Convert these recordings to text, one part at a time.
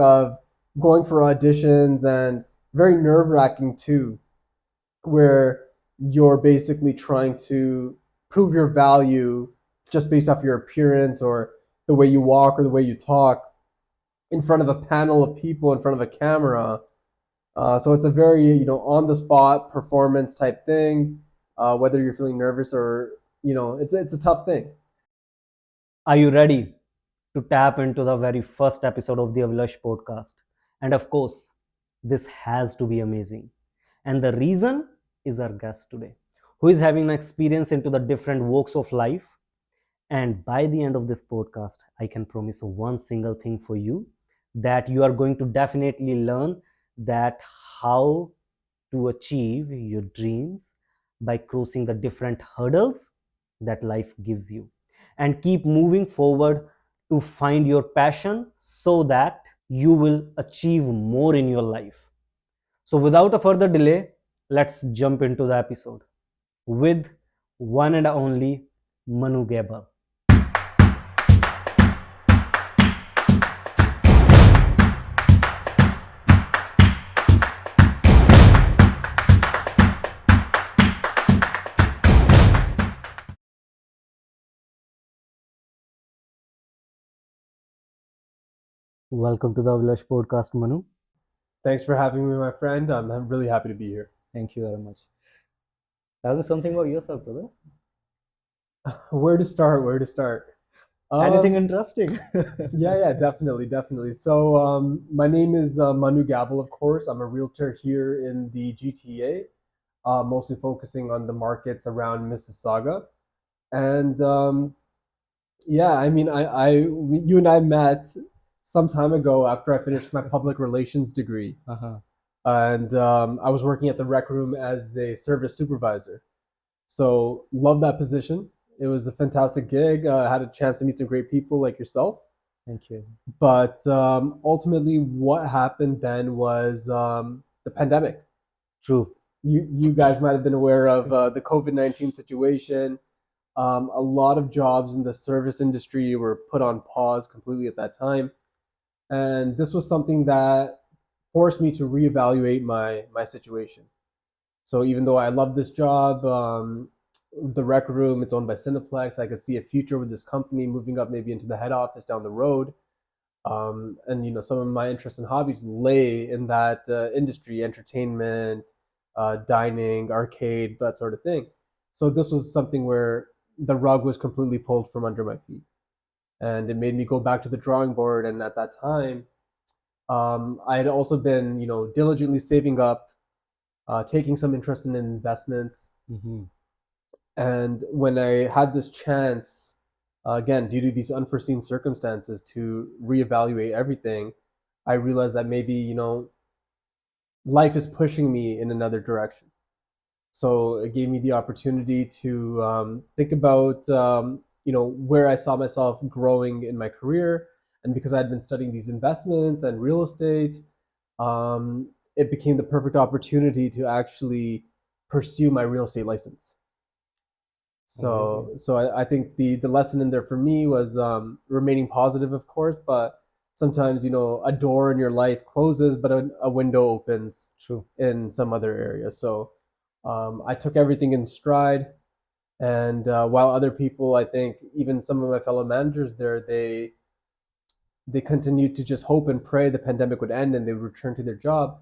of going for auditions and very nerve-wracking too, where you're basically trying to prove your value just based off your appearance or the way you walk or the way you talk in front of a panel of people in front of a camera. So it's a very on the spot performance type thing. Whether you're feeling nervous or it's a tough thing. Are you ready to tap into the very first episode of the Avilash podcast? And of course, this has to be amazing. And the reason is our guest today, who is having an experience into the different walks of life. And by the end of this podcast, I can promise one single thing for you, that you are going to definitely learn that how to achieve your dreams by crossing the different hurdles that life gives you, and keep moving forward to find your passion so that you will achieve more in your life. So without a further delay, let's jump into the episode with one and only Manu Gabble. Welcome to the Avilash podcast, Manu. Thanks for having me, my friend. I'm really happy to be here. Thank you very much. Tell me something about yourself, brother. Where to start? Where to start? Anything Um, interesting? yeah, definitely, definitely. So, my name is Manu Gabble, of course. I'm a realtor here in the GTA, mostly focusing on the markets around Mississauga. And yeah, I mean, you and I met some time ago after I finished my public relations degree, Uh-huh. and I was working at the rec room as a service supervisor. So, love that position. It was a fantastic gig. I had a chance to meet some great people like yourself. Thank you. But ultimately, what happened then was the pandemic. True. You guys might have been aware of the COVID-19 situation. A lot of jobs in the service industry were put on pause completely at that time, and this was something that forced me to reevaluate my situation. So even though I love this job, the rec room, it's owned by Cineplex. I could see a future with this company moving up maybe into the head office down the road. And some of my interests and hobbies lay in that industry, entertainment, dining, arcade, that sort of thing. So this was something where the rug was completely pulled from under my feet, and it made me go back to the drawing board. And at that time, I had also been diligently saving up, taking some interest in investments. Mm-hmm. And when I had this chance, again, due to these unforeseen circumstances, to reevaluate everything, I realized that maybe, life is pushing me in another direction. So it gave me the opportunity to think about, where I saw myself growing in my career. And because I had been studying these investments and real estate, it became the perfect opportunity to actually pursue my real estate license. Amazing. So I think the lesson in there for me was remaining positive, of course, but sometimes a door in your life closes, but a window opens True. in some other area. So I took everything in stride, and while other people, I think even some of my fellow managers there, they continued to just hope and pray the pandemic would end and they would return to their job.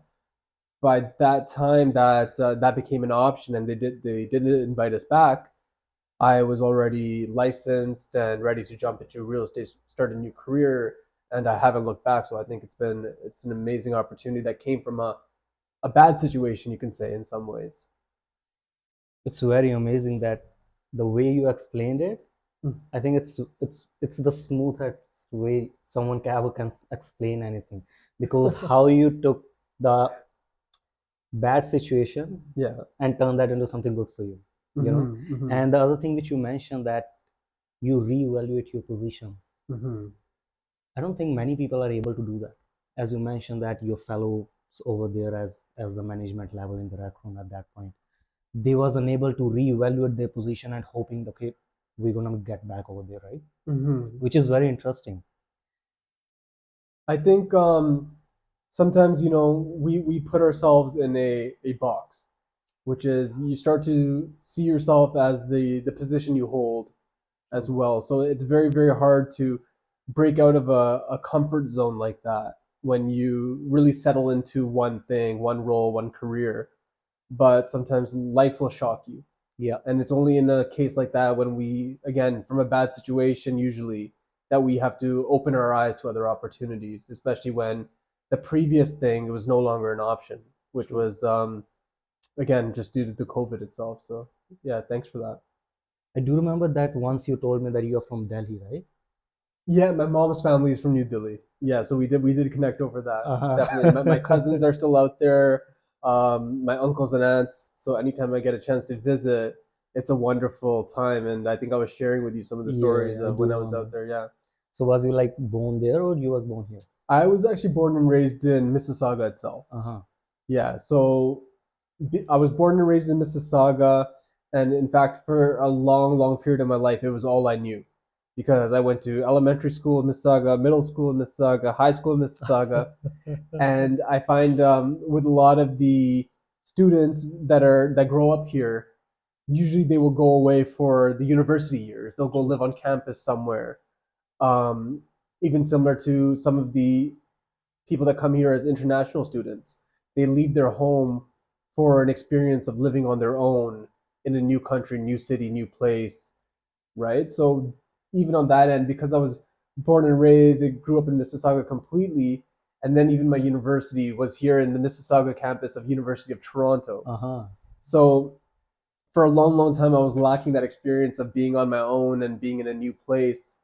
By that time, that became an option, and they didn't invite us back. I was already licensed and ready to jump into real estate, start a new career, and I haven't looked back. So I think it's an amazing opportunity that came from a bad situation, you can say, in some ways. It's very amazing that the way you explained it, Mm. I think it's the smoothest way someone ever can explain anything, because how you took the bad situation Yeah. and turned that into something good for you, you know. Hmm. Hmm. And the other thing which you mentioned, that you reevaluate your position. Hmm. I don't think many people are able to do that. As you mentioned that your fellows over there as the management level in the rec room at that point, they was unable to reevaluate their position and hoping, okay, we're gonna get back over there, right? Hmm. Which is very interesting. I think sometimes we put ourselves in a box, which is you start to see yourself as the position you hold as True. well. So it's very, very hard to break out of a comfort zone like that when you really settle into one thing, one role, one career. But sometimes life will shock you. Yeah, And it's only in a case like that when we, again, from a bad situation, usually, that we have to open our eyes to other opportunities, especially when the previous thing was no longer an option, which true. was, again, just due to the COVID itself. So, yeah, thanks for that. I do remember that once you told me that you are from Delhi, right? Yeah, my mom's family is from New Delhi. Yeah, so we did connect over that. Definitely. My cousins Uh-huh. are still out there, my uncles and aunts. So anytime I get a chance to visit, it's a wonderful time. And I think I was sharing with you some of the Yeah, stories yeah, I of do when I was remember. out there. Yeah. So was you like born there or you was born here? I was actually born and raised in Mississauga itself. Uh-huh. Yeah, so I was born and raised in Mississauga, and in fact, for a long, long period of my life, it was all I knew, because I went to elementary school in Mississauga, middle school in Mississauga, high school in Mississauga, and I find with a lot of the students that grow up here, usually they will go away for the university years. They'll go True. live on campus somewhere. Um, Even similar to some of the people that come here as international students. They leave their home for an experience of living on their own in a new country, new city, new place, right? So even on that end, because I was born and raised, I grew up in Mississauga completely, and then even my university was here in the Mississauga campus of University of Toronto. Uh-huh. So for a long, long time, I was lacking that experience of being on my own and being in a new place,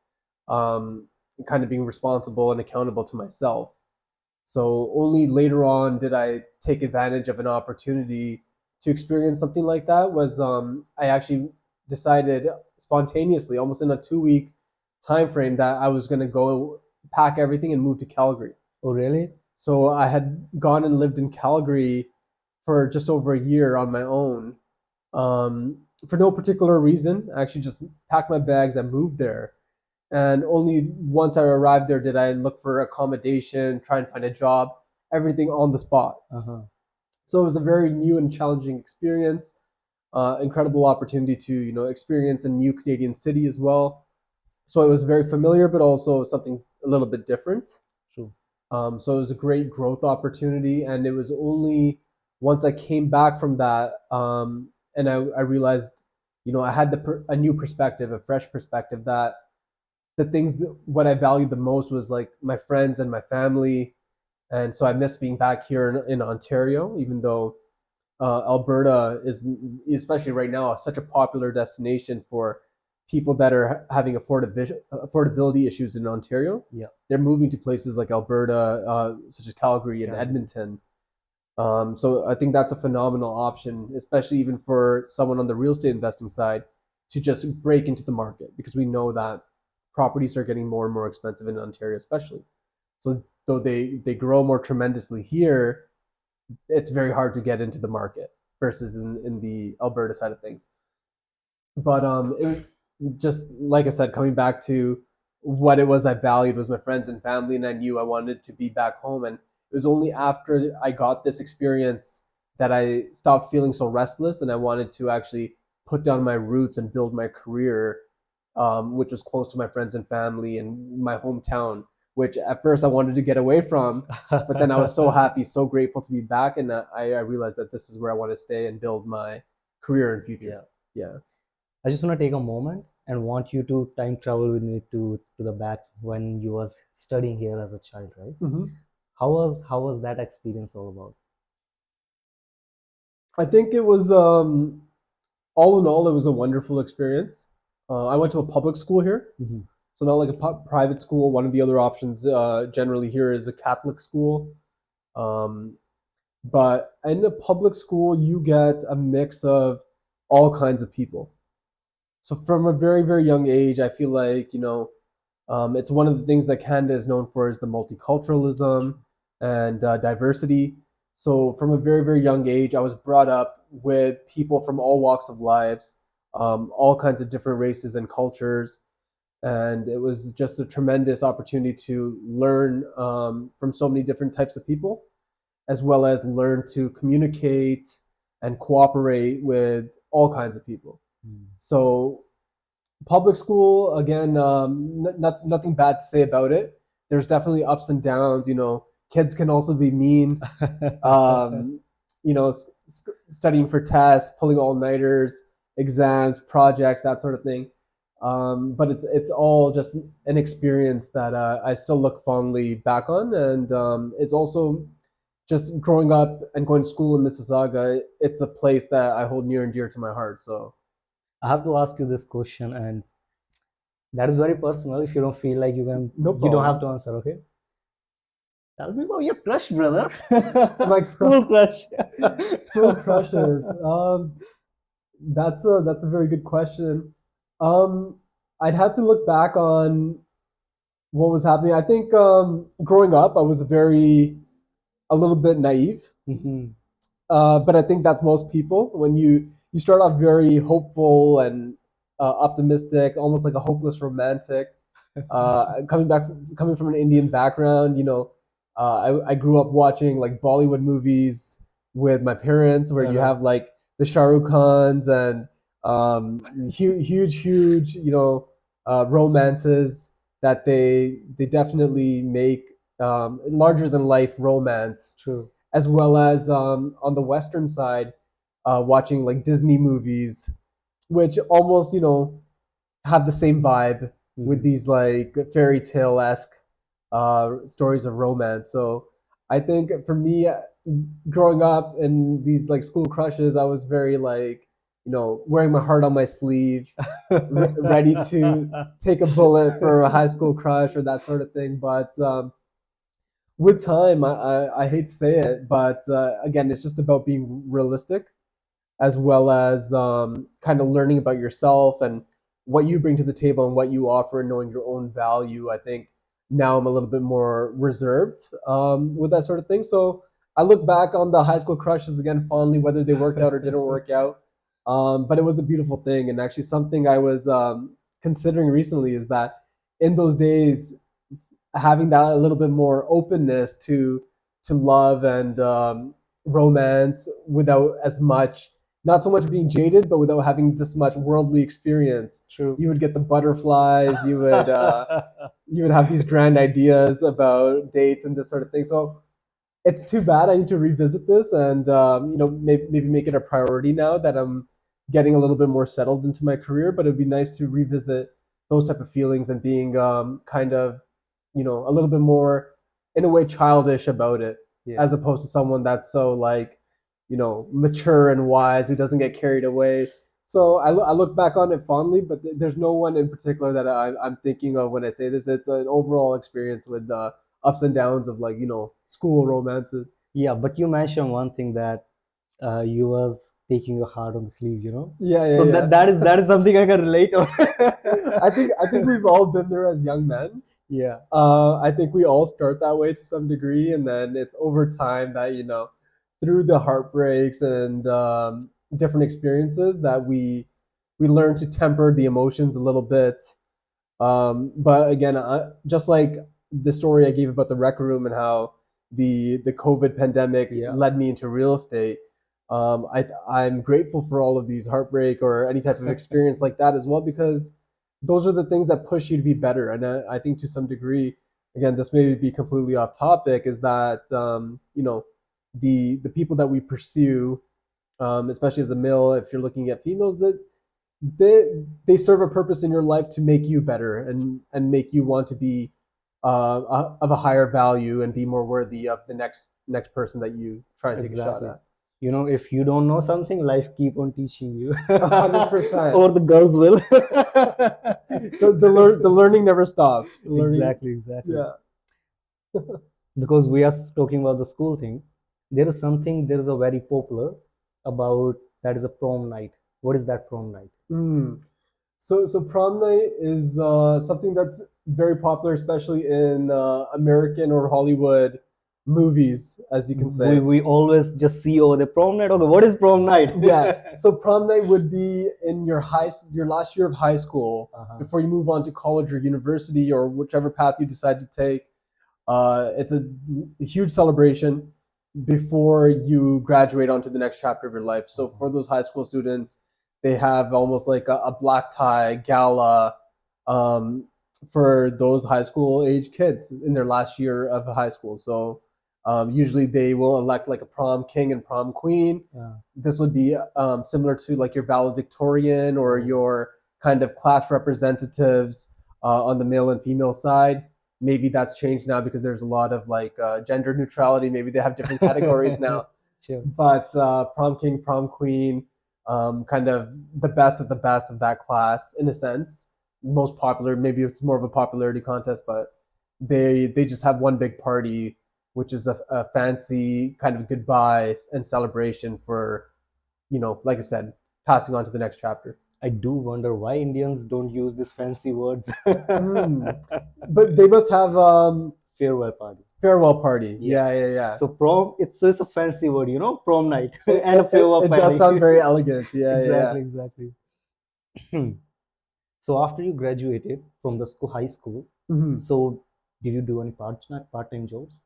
and kind of being responsible and accountable to myself. So only later on did I take advantage of an opportunity to experience something like that. Was I actually decided spontaneously, almost in a 2 week time frame, that I was going to go pack everything and move to Calgary. Oh, really? So I had gone and lived in Calgary for just over a year on my own, for no particular reason. I actually just packed my bags and moved there. And only once I arrived there did I look for accommodation, try and find a job, everything on the spot. Uh-huh. So it was a very new and challenging experience, incredible opportunity to experience a new Canadian city as well. So it was very familiar, but also something a little bit different. True. So it was a great growth opportunity, and it was only once I came back from that, and I realized, I had a new perspective, a fresh perspective, that the things that what I valued the most was like my friends and my family, and so I miss being back here in Ontario, even though Alberta is, especially right now, such a popular destination for people that are having affordability issues in Ontario. Yeah. They're moving to places like Alberta, such as Calgary and Calgary. Edmonton. So I think that's a phenomenal option, especially even for someone on the real estate investing side, to just break into the market, because we know that properties are getting more and more expensive in Ontario, especially. So though they grow more tremendously here, it's very hard to get into the market versus in the Alberta side of things. But it was just like I said, coming back to what it was I valued was my friends and family, and I knew I wanted to be back home. And it was only after I got this experience that I stopped feeling so restless, and I wanted to actually put down my roots and build my career, which was close to my friends and family and my hometown, which at first I wanted to get away from, but then I was so happy, so grateful to be back, and I realized that this is where I want to stay and build my career and future. Yeah. Yeah. I just want to take a moment and want you to time travel with me to the back when you was studying here as a child, right? Mm-hmm. How was that experience all about? I think it was, all in all, it was a wonderful experience. I went to a public school here, Mm-hmm. so not like a private school. One of the other options generally here is a Catholic school. Um, but in a public school, you get a mix of all kinds of people. So from a very, very young age, I feel like, it's one of the things that Canada is known for, is the multiculturalism and diversity. So from a very, very young age, I was brought up with people from all walks of lives, all kinds of different races and cultures. and it was just a tremendous opportunity to learn from so many different types of people, as well as learn to communicate and cooperate with all kinds of people. Mm. So public school, again, nothing bad to say about it. There's definitely ups and downs. Kids can also be mean. Um, Studying for tests, pulling all nighters, exams, projects, that sort of thing. But it's all just an experience that I still look fondly back on, and it's also just growing up and going to school in Mississauga. It's a place that I hold near and dear to my heart. So I have to ask you this question, and that is very personal. If you don't feel like no you don't have problem. to answer. Okay, tell me about your crush, brother. My School crush. school crushes. That's a very good question. Um, I'd have to look back on what was happening. I think growing up, I was a little bit naive, Mhm. but I think that's most people. When you start off very hopeful and optimistic, almost like a hopeless romantic. Coming from an Indian background, I grew up watching like Bollywood movies with my parents, where you Uh-huh. have like the Shah Rukh Khans and huge, romances that they definitely make larger than life romance, True. as well as on the Western side, watching like Disney movies, which almost have the same vibe with Mhm. these like fairy tale esque stories of romance. So I think for me, growing up in these like school crushes, I was very like wearing my heart on my sleeve, ready to take a bullet for a high school crush or that sort of thing. But with time, I hate to say it, but again, it's just about being realistic, as well as kind of learning about yourself and what you bring to the table and what you offer, and knowing your own value. I think now I'm a little bit more reserved with that sort of thing. So I look back on the high school crushes again fondly, whether they worked out or didn't work out. But it was a beautiful thing, and actually something I was considering recently is that in those days, having that a little bit more openness to love and romance without as much, not so much being jaded, but without having this much worldly experience. True. You would get the butterflies. You would have these grand ideas about dates and this sort of thing. So it's too bad. I need to revisit this and maybe make it a priority now that I'm getting a little bit more settled into my career. But it'd be nice to revisit those type of feelings and being kind of a little bit more, in a way, childish about it, Yeah. as opposed to someone that's so like mature and wise, who doesn't get carried away. So I look back on it fondly, but there's no one in particular that I'm thinking of when I say this. It's an overall experience with ups and downs of like school romances. Yeah, but you mentioned one thing that you was taking your heart on the sleeve. Yeah, yeah, So yeah. that is something I can relate on. I think we've all been there as young men. Yeah, I think we all start that way to some degree, and then it's over time that through the heartbreaks and different experiences, that we learn to temper the emotions a little bit. But again, just like the story I gave about the rec room and how the COVID pandemic yeah, led me into real estate, I'm grateful for all of these heartbreak or any type of experience like that as well, because those are the things that push you to be better. And I think to some degree, again, this may be completely off topic, is that the people that we pursue, especially as a male, if you're looking at females, that they serve a purpose in your life to make you better and make you want to be of a higher value and be more worthy of the next person that you try to take a shot exactly. at. If you don't know something, life keep on teaching you, 100%. or the girls will. The learning never stops. The learning, Exactly, exactly. yeah. Because we are talking about the school thing, there is a very popular about, that is a prom night. What is that prom night? Mm. So prom night is something that's very popular, especially in American or Hollywood movies, as you can we, say. we always just see over the prom night. Okay, what is prom night? Yeah. So prom night would be in your last year of high school Uh-huh. before you move on to college or university or whichever path you decide to take. It's a huge celebration before you graduate onto the next chapter of your life. So for those high school students, they have almost like a black tie gala um, for those high school age kids in their last year of high school. So usually they will elect like a prom king and prom queen. Yeah. This would be similar to like your valedictorian or Oh. your kind of class representatives on the male and female side. Maybe that's changed now because there's a lot of like gender neutrality. Maybe they have different categories now. Sure. But prom king, prom queen, kind of the best of that class in a sense. Most popular. Maybe it's more of a popularity contest, but they just have one big party, which is a fancy kind of goodbye and celebration for, like I said, passing on to the next chapter. I do wonder why Indians don't use these fancy words. Mm. But they must have Farewell party. farewell party. Yeah. Yeah, yeah, yeah. So prom, it's a fancy word, prom night It, and a it, it, farewell it does party. sound very elegant. Yeah, yeah, yeah. Exactly, exactly. So after you graduated from the school, high school, Mhm. so did you do any part-time jobs?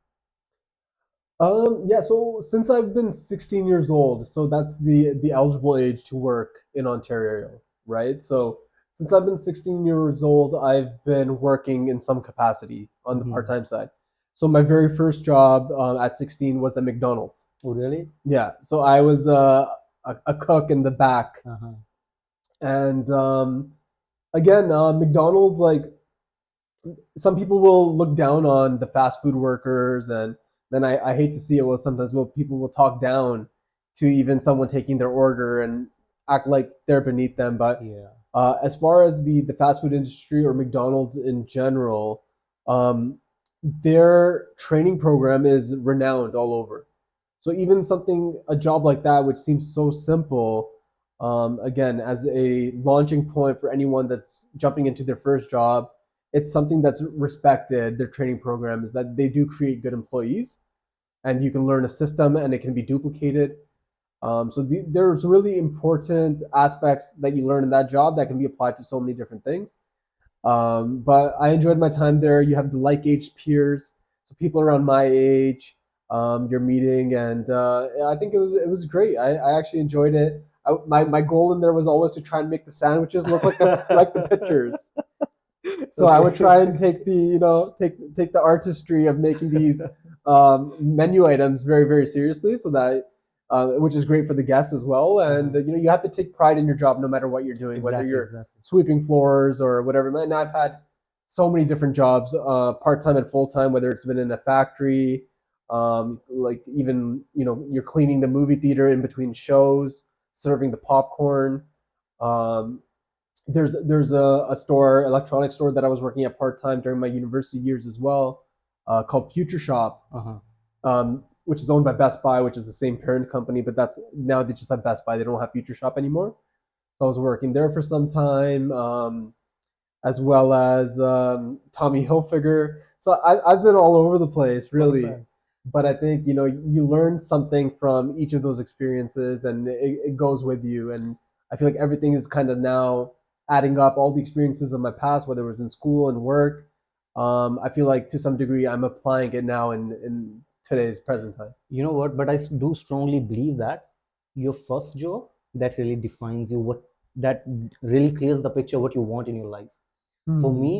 Yeah, so since I've been 16 years old, so that's the eligible age to work in Ontario, right? So since I've been 16 years old, I've been working in some capacity on the Hmm. part-time side. So my very first job at 16 was at McDonald's. Oh, really? Yeah, so I was a cook in the back, Uh-huh. and again, McDonald's, like, some people will look down on the fast food workers, and then I hate to see it. Well, sometimes people will talk down to even someone taking their order and act like they're beneath them. But Yeah. as far as the fast food industry or McDonald's in general, um, their training program is renowned all over. So even a job like that, which seems so simple, again, as a launching point for anyone that's jumping into their first job, it's something that's respected. Their training program is that they do create good employees, and you can learn a system, and it can be duplicated. There's really important aspects that you learn in that job that can be applied to so many different things. But I enjoyed my time there. You have the like age peers, so people around my age, you're meeting, and I think it was great. I actually enjoyed it. My goal in there was always to try and make the sandwiches look like the pictures. So I would try and Okay. take take the artistry of making these menu items very very seriously, so that which is great for the guests as well. And Uh-huh. you have to take pride in your job no matter what you're doing, whether Exactly, you're exactly. sweeping floors or whatever. And I've had so many different jobs, part time and full time, whether it's been in a factory, like even you're cleaning the movie theater in between shows, serving the popcorn. Um, there's a store, electronic store that I was working at part time during my university years as well, called Future Shop, Uh-huh. which is owned by Best Buy, which is the same parent company, but that's now they just have Best Buy. They don't have Future Shop anymore. So I was working there for some time, as well as Tommy Hilfiger. So I've been all over the place, Not really. bad. But I think you learn something from each of those experiences, and it goes with you. And I feel like everything is kind of now adding up, all the experiences of my past, whether it was in school and work. I feel like to some degree I'm applying it now in today's present time. You know what? But I do strongly believe that your first job that really defines you, what that really clears the picture what you want in your life. For Hmm. me,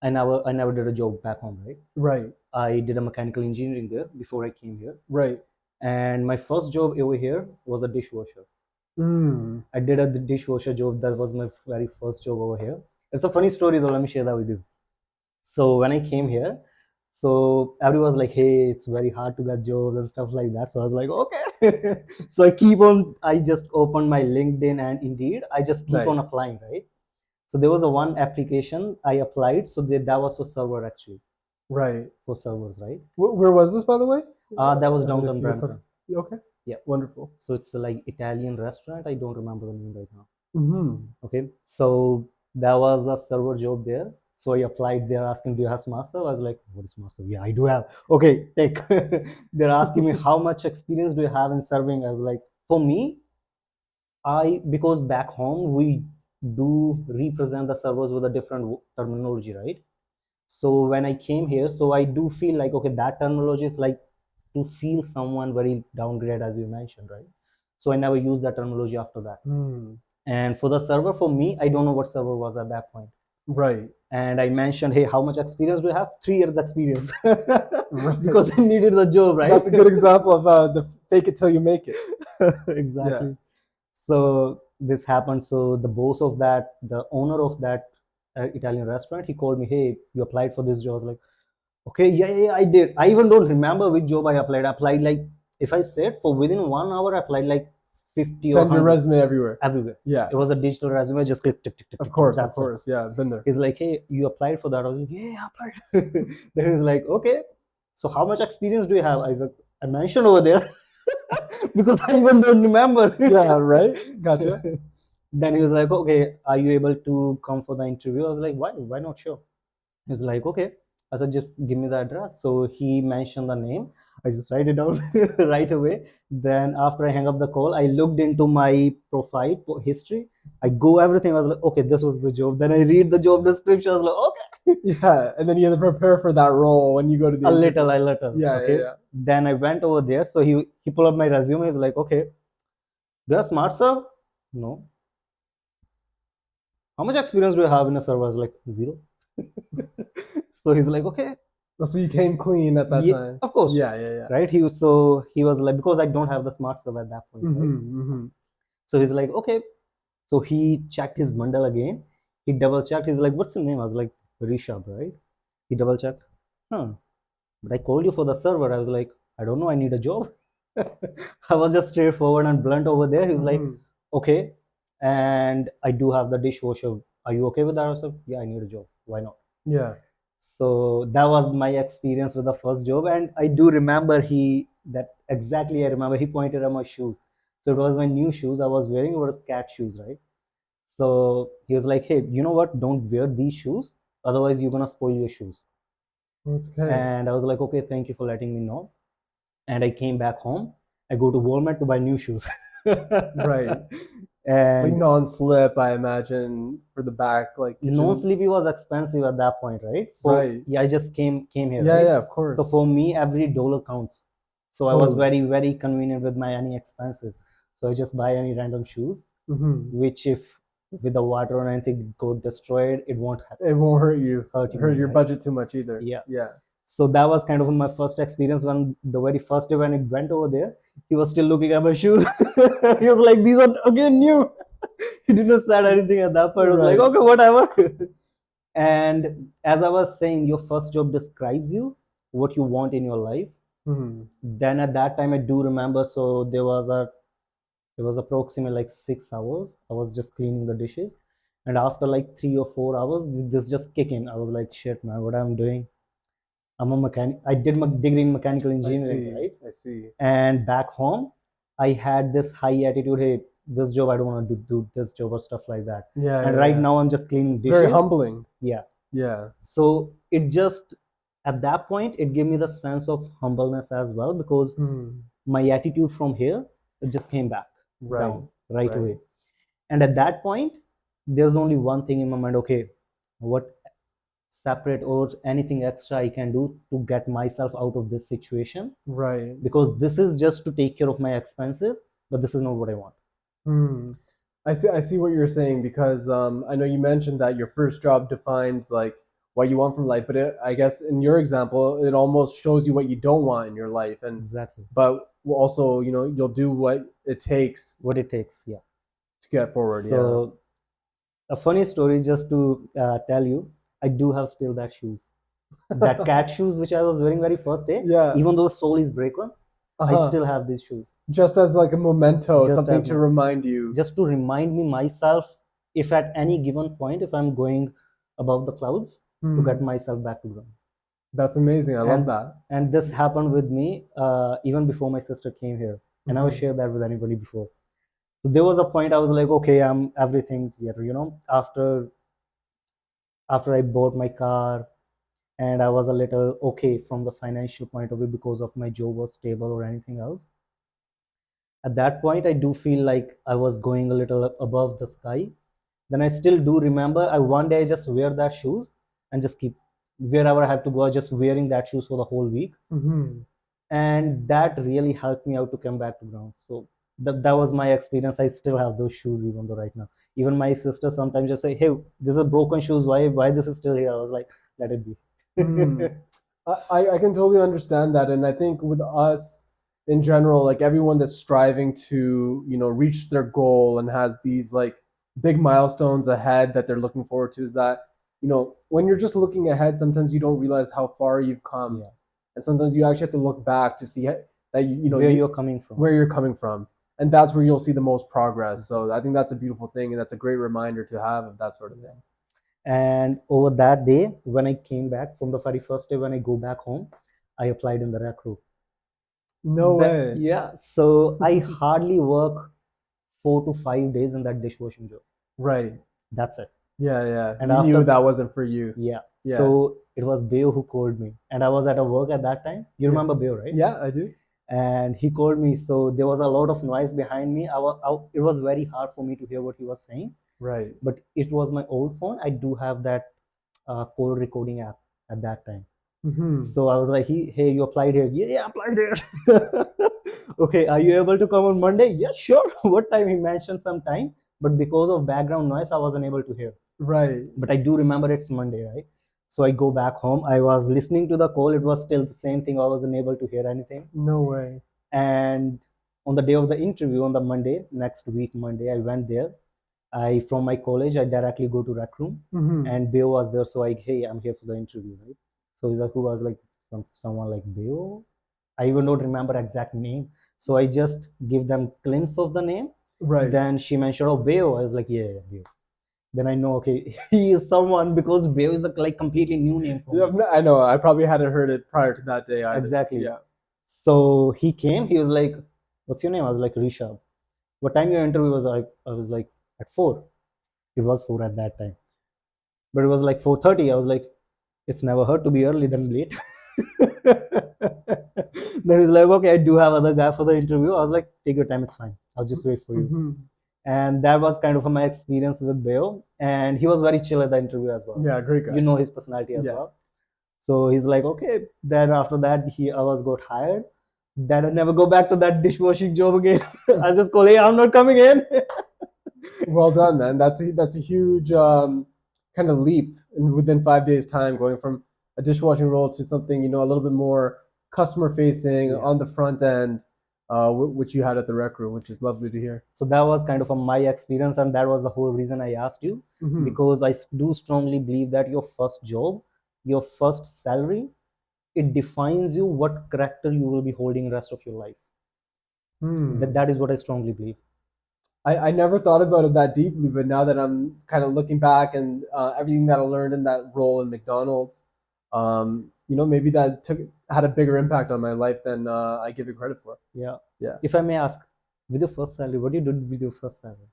I never did a job back home, right? Right. I did a mechanical engineering there before I came here, Right. and my first job over here was a dishwasher. Mm. I did a dishwasher job. That was my very first job over here. It's a funny story though. Let me share that with you. So when I came here, so everyone was like, "Hey, it's very hard to get jobs and stuff like that." So I was like, "Okay." So I just opened my LinkedIn and Indeed. I just keep on Nice. applying, right? So there was a one application I applied. So that was for server actually, Right. for servers, right? Where was this, by the way? That was I mean, if downtown you could. Brampton. Okay. Yeah. Wonderful. So it's like Italian restaurant. I don't remember the name right now. Hmm. Okay. So that was a server job there. So I applied. They're asking, do you have smart serve? I was like, what is smart serve? Yeah, I do have. Okay, take. They're asking me how much experience do you have in serving? I was like, for me, because back home we do represent the servers with a different terminology, right? So when I came here, so I do feel like, okay, that terminology is like to feel someone very downgrade, as you mentioned, right? So I never used that terminology after that. And for the server, for me, I don't know what server was at that point. Right. And I mentioned, hey, how much experience do you have? 3 years experience. Right. Because I needed the job, right? That's a good example of the fake it till you make it. Exactly. Yeah. So this happened. So the boss of that, the owner of that Italian restaurant, he called me, hey, you applied for this job. I was like, okay, yeah, I did. I even don't remember which job I applied. I applied like, if I said for within 1 hour, I applied like 50 or Send your 100 resume everywhere. everywhere. Yeah. It was a digital resume, just click, tick, tick, tick, Of tick, course, of that's it. course. Yeah, I've been there. He's like, hey, you applied for that. I was like, yeah, I applied. Then he's like, okay, so how much experience do you have? I was like, I mentioned over there because I even don't remember. Yeah, right? Gotcha. Then he was like, okay, are you able to come for the interview? I was like, why? Why not? Sure. He's like, okay. I said, just give me the address. So he mentioned the name. I just write it down right away. Then after I hang up the call, I looked into my profile history. I go everything. I was like, okay, this was the job. Then I read the job description. I was like, okay. Yeah, and then you have to prepare for that role when you go to the interview. A little. Yeah, Okay. yeah. Then I went over there. So he pulled up my resume. He's like, okay, do you have smart serve? No. How much experience do you have in a server? I was like, zero. So he's like, okay, So you came clean at that yeah, time. of course, Yeah, yeah, yeah. right? He was like, because I don't have the smart serve at that point, right? So he's like, okay. So he checked his bundle again. He double checked. He's like, what's your name? I was like, Rishabh, right? He double checked. Huh. But I called you for the server. I was like, I don't know. I need a job. I was just straightforward and blunt over there. He was like, okay. And I do have the dishwasher. Are you okay with that? I was like, yeah, I need a job. Why not? Yeah. So that was my experience with the first job. And I do remember I remember he pointed at my shoes. So it was my new shoes I was wearing. It was cat shoes, right? So he was like, hey, you know what? Don't wear these shoes. Otherwise, you're going to spoil your shoes. That's okay. And I was like, okay, thank you for letting me know. And I came back home. I go to Walmart to buy new shoes. Right. Like And non-slip, I imagine, for the back, like kitchen. non-sleepy was expensive at that point, right? Right. Yeah, I just came here, Yeah, right? yeah, of course. So for me, every dollar counts. So I was Totally. very convenient with my any expenses. So I just buy any random shoes, which if with the water or anything go destroyed, it won't It won't hurt you. hurt Hurt me, your right? budget too much either. Yeah. Yeah. So that was kind of my first experience. When the very first day when it went over there, he was still looking at my shoes. He was like, these are again new. He didn't say anything at that point. I was like, Right. okay, whatever. And as I was saying, your first job describes you, what you want in your life. Then at that time, I do remember. So it was approximately like 6 hours. I was just cleaning the dishes, and after like 3 or 4 hours, this just kick in. I was like, shit, man, what I'm doing? I'm a mechanic. I did my degree in mechanical engineering, right? I see. And back home, I had this high attitude. Hey, this job I don't want to do this job or stuff like that. Yeah, And yeah, right yeah. now I'm just cleaning It's dishes. very humbling. Yeah. Yeah. So it just at that point it gave me the sense of humbleness as well, because my attitude from here it just came back Right. down right Right. away. And at that point, there's only one thing in my mind. Okay, what separate or anything extra I can do to get myself out of this situation, Right. because this is just to take care of my expenses, but this is not what I want. I see what you're saying because I know you mentioned that your first job defines like what you want from life, but I guess in your example, it almost shows you what you don't want in your life, and Exactly. but also you'll do what it takes What it takes, yeah. to get forward. So a funny story just to tell you, I do have still that shoes, that cat shoes which I was wearing very first day. Yeah. Even though sole is broken, I still have these shoes. Just as like a memento, Just something as to remind you. just to remind me myself, if at any given point, if I'm going above the clouds, to get myself back to ground. That's amazing. I love And that. and this happened with me even before my sister came here. I never shared that with anybody before. So there was a point I was like, okay, I'm everything here, after after I bought my car, and I was a little okay from the financial point of view because of my job was stable or anything else. At that point, I do feel like I was going a little above the sky. Then I still do remember I one day I just wear that shoes and just keep wherever I have to go, I just wearing that shoes for the whole week. Mm-hmm. And that really helped me out to come back to ground. So that was my experience. I still have those shoes even though right now. Even my sister sometimes just say, "Hey, this is broken shoes. Why this is still here?" I was like, "Let it be." Hmm. I can totally understand that, and I think with us in general, like everyone that's striving to reach their goal and has these like big milestones ahead that they're looking forward to, is that when you're just looking ahead, sometimes you don't realize how far you've come, Yeah, and sometimes you actually have to look back to see that where you're coming from. where you're coming from, and that's where you'll see the most progress. Mhm. So I think that's a beautiful thing, and that's a great reminder to have of that sort of Yeah. thing. And over that day, when I came back from the very first day, when I go back home, I applied in the recruit. No way. Yeah, so I hardly work 4 to 5 days in that dishwashing job. Right. That's it. Yeah, yeah. And You knew after, that wasn't for you. yeah, Yeah. so it was Beo who called me, and I was at a work at that time. You Yeah. remember Beo, right? Yeah, I do. And he called me, so there was a lot of noise behind me. It was very hard for me to hear what he was saying, Right. but it was my old phone. I do have that call recording app at that time. Mm-hmm. So I was like, hey, you applied here? Yeah, I applied here. Okay, are you able to come on Monday? Yeah, sure. What time? He mentioned some time, but because of background noise, I wasn't able to hear. Right. But I do remember it's Monday, right? So I go back home. I was listening to the call. It was still the same thing. I wasn't able to hear anything. No way. And on the day of the interview, on the Monday, next week, Monday, I went there. I from my college, I directly go to rec room, Mm-hmm. and Bill was there. So I, hey, I'm here for the interview, right? So he's like, who was like someone like Bill? I even don't remember exact name. So I just give them glimpse of the name. Right. Then she mentioned, oh, Bill. I was like, yeah, Bill. Then I know, okay, he is someone because Bill is a like completely new name for Yeah, me. I know. I probably hadn't heard it prior to that day either. Exactly. Yeah. So he came. He was like, what's your name? I was like, Rishabh. What time your interview was? I was like, at 4. It was 4 at that time. But it was like 4:30. I was like, it's never hurt to be early than late. Then he's like, okay, I do have other guy for the interview. I was like, take your time, it's fine. I'll just wait for you. Mm-hmm. And that was kind of my experience with Beo. And he was very chill at the interview as well. Yeah, great guy. You know his personality as Yeah. well. So he's like, okay. Then after that, I was got hired. Then I never go back to that dishwashing job again. I just call, hey, I'm not coming in. Well done, man. That's a huge kind of leap within 5 days' time, going from a dishwashing role to something a little bit more customer facing Yeah. on the front end, which you had at the rec room, which is lovely to hear. So that was kind of my experience, and that was the whole reason I asked you, Mm-hmm. because I do strongly believe that your first job, your first salary, it defines you what character you will be holding rest of your life. Hmm. That is what I strongly believe. I never thought about it that deeply, but now that I'm kind of looking back and everything that I learned in that role in McDonald's, maybe that had a bigger impact on my life than I give it credit for. Yeah. Yeah. If I may ask, with your first salary, what you did with your first salary?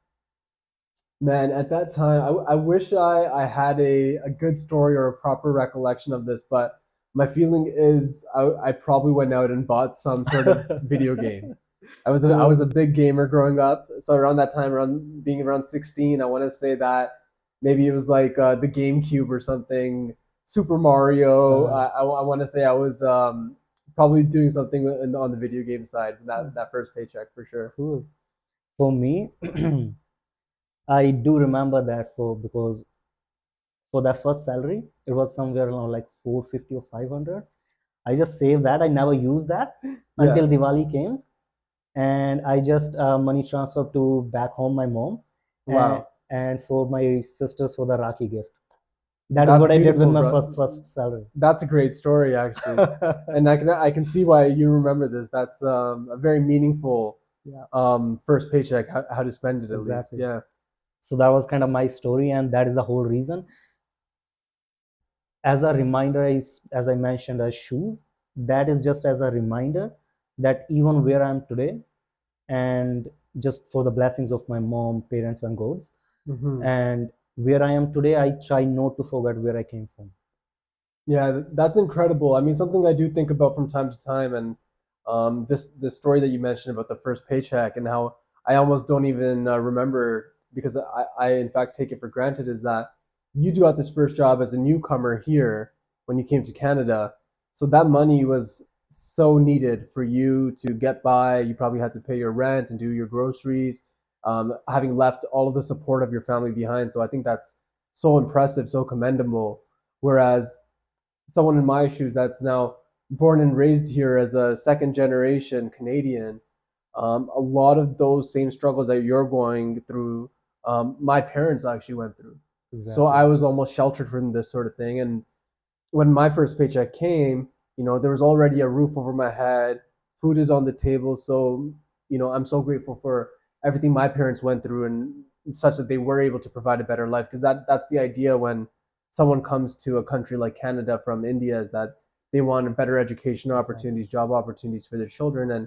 Man, at that time, I wish I had a good story or a proper recollection of this, but my feeling is I probably went out and bought some sort of video game. I was a Cool. big gamer growing up, so around that time, around being around 16, I want to say that maybe it was like the GameCube or something, Super Mario. I want to say I was probably doing something on the video game side from that first paycheck for sure. Cool. For me, I do remember that because for that first salary, it was somewhere around like 450 or 500. I just saved that. I never used that Yeah. until Diwali came, and I just money transferred to back home my mom, and Wow. for my sisters for the Rakhi gift. That is That's what I did with beautiful, my bro. first salary. That's a great story, actually, and I can see why you remember this. That's a very meaningful Yeah, first paycheck. How to spend it at least. exactly. Yeah. So that was kind of my story, and that is the whole reason. As a reminder, as I mentioned, as shoes, that is just as a reminder that even where I'm today, and just for the blessings of my mom, parents, and gods, Hmm. and where I am today, I try not to forget where I came from. Yeah, that's incredible. I mean, something I do think about from time to time, and this story that you mentioned about the first paycheck and how I almost don't even remember because I in fact take it for granted is that you got this first job as a newcomer here when you came to Canada, so that money was so needed for you to get by. You probably had to pay your rent and do your groceries, having left all of the support of your family behind. So I think that's so impressive, so commendable. Whereas someone in my shoes that's now born and raised here as a second generation Canadian, a lot of those same struggles that you're going through, my parents actually went through. So Exactly. I was almost sheltered from this sort of thing. And when my first paycheck came, there was already a roof over my head, food is on the table. So, I'm so grateful for everything my parents went through and such that they were able to provide a better life. Because that's the idea when someone comes to a country like Canada from India is that they want better education Exactly. opportunities, job opportunities for their children. And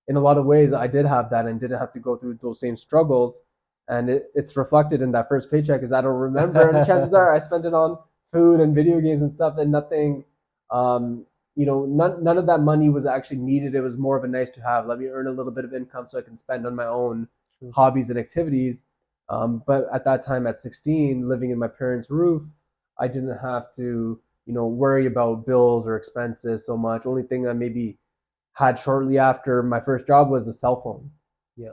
in a lot of ways, I did have that and didn't have to go through those same struggles. And it's reflected in that first paycheck because I don't remember. And chances are I spent it on food and video games and stuff and nothing, none of that money was actually needed. It was more of a nice to have. Let me earn a little bit of income so I can spend on my own True. hobbies and activities. But at that time, at 16, living in my parents' roof, I didn't have to, worry about bills or expenses so much. Only thing I maybe had shortly after my first job was a cell phone. Yeah.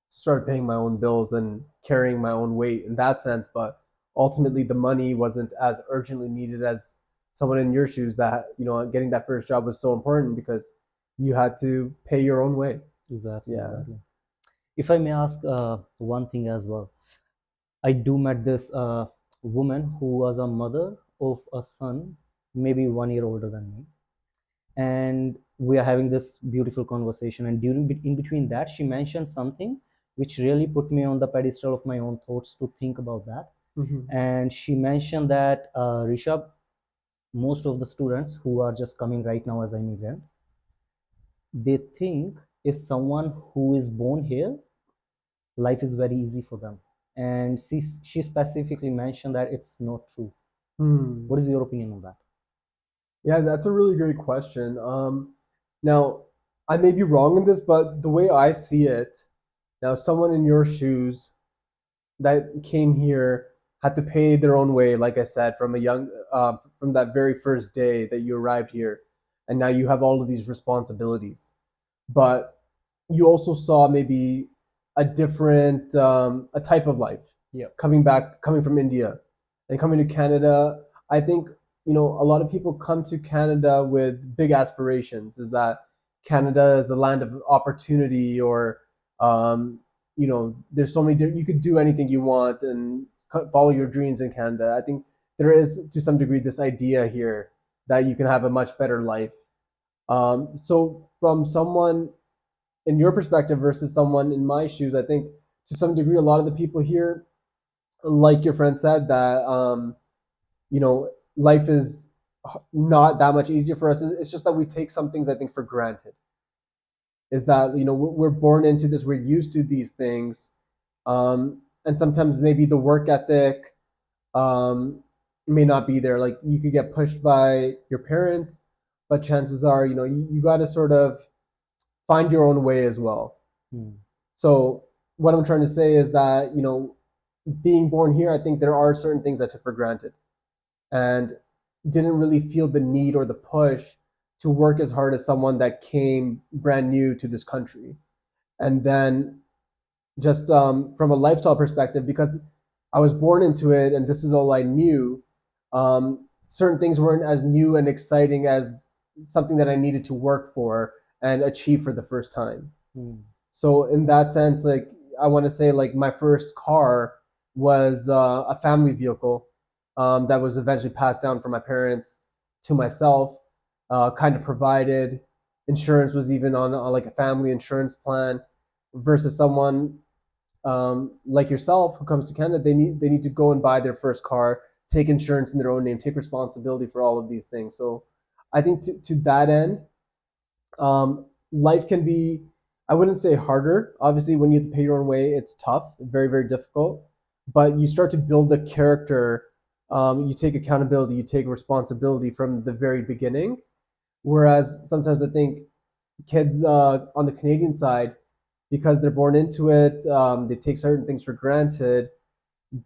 So started paying my own bills and carrying my own weight in that sense, but ultimately the money wasn't as urgently needed as someone in your shoes that, getting that first job was so important because you had to pay your own way. Exactly. Yeah. Exactly. If I may ask one thing as well, I do met this woman who was a mother of a son, maybe 1 year older than me, and we are having this beautiful conversation. And in between that, she mentioned something which really put me on the pedestal of my own thoughts to think about that. Mm-hmm. And she mentioned that Rishabh, most of the students who are just coming right now as an immigrant, they think if someone who is born here, life is very easy for them. And she specifically mentioned that it's not true. Hmm. What is your opinion on that? Yeah, that's a really great question. Now, I may be wrong in this, but the way I see it, now someone in your shoes that came here had to pay their own way, like I said, from that very first day that you arrived here, and now you have all of these responsibilities. But you also saw maybe a type of life Yeah. coming from India and coming to Canada. I think a lot of people come to Canada with big aspirations. Is that Canada is the land of opportunity, or there's so many. You could do anything you want and follow your dreams in Canada. I think there is to some degree this idea here that you can have a much better life. So from someone in your perspective versus someone in my shoes, I think to some degree a lot of the people here, like your friend said, that life is not that much easier for us. It's just that we take some things I think for granted. Is that we're born into this, we're used to these things, and sometimes maybe the work ethic um, may not be there. Like you could get pushed by your parents, but chances are you got to sort of find your own way as well. Hmm. So what I'm trying to say is that being born here, I think there are certain things I took for granted and didn't really feel the need or the push to work as hard as someone that came brand new to this country. And then just from a lifestyle perspective, because I was born into it and this is all I knew, certain things weren't as new and exciting as something that I needed to work for and achieve for the first time. Hmm. So in that sense, like I want to say, like my first car was a family vehicle that was eventually passed down from my parents to myself. Kind of provided insurance was even on like a family insurance plan, versus someone like yourself who comes to Canada. They need to go and buy their first car, take insurance in their own name, take responsibility for all of these things. So I think to that end, life can be, I wouldn't say harder. Obviously, when you have to pay your own way, it's tough, very, very difficult. but you start to build the character. You take accountability, you take responsibility from the very beginning. Whereas sometimes I think kids on the Canadian side, because they're born into it, they take certain things for granted.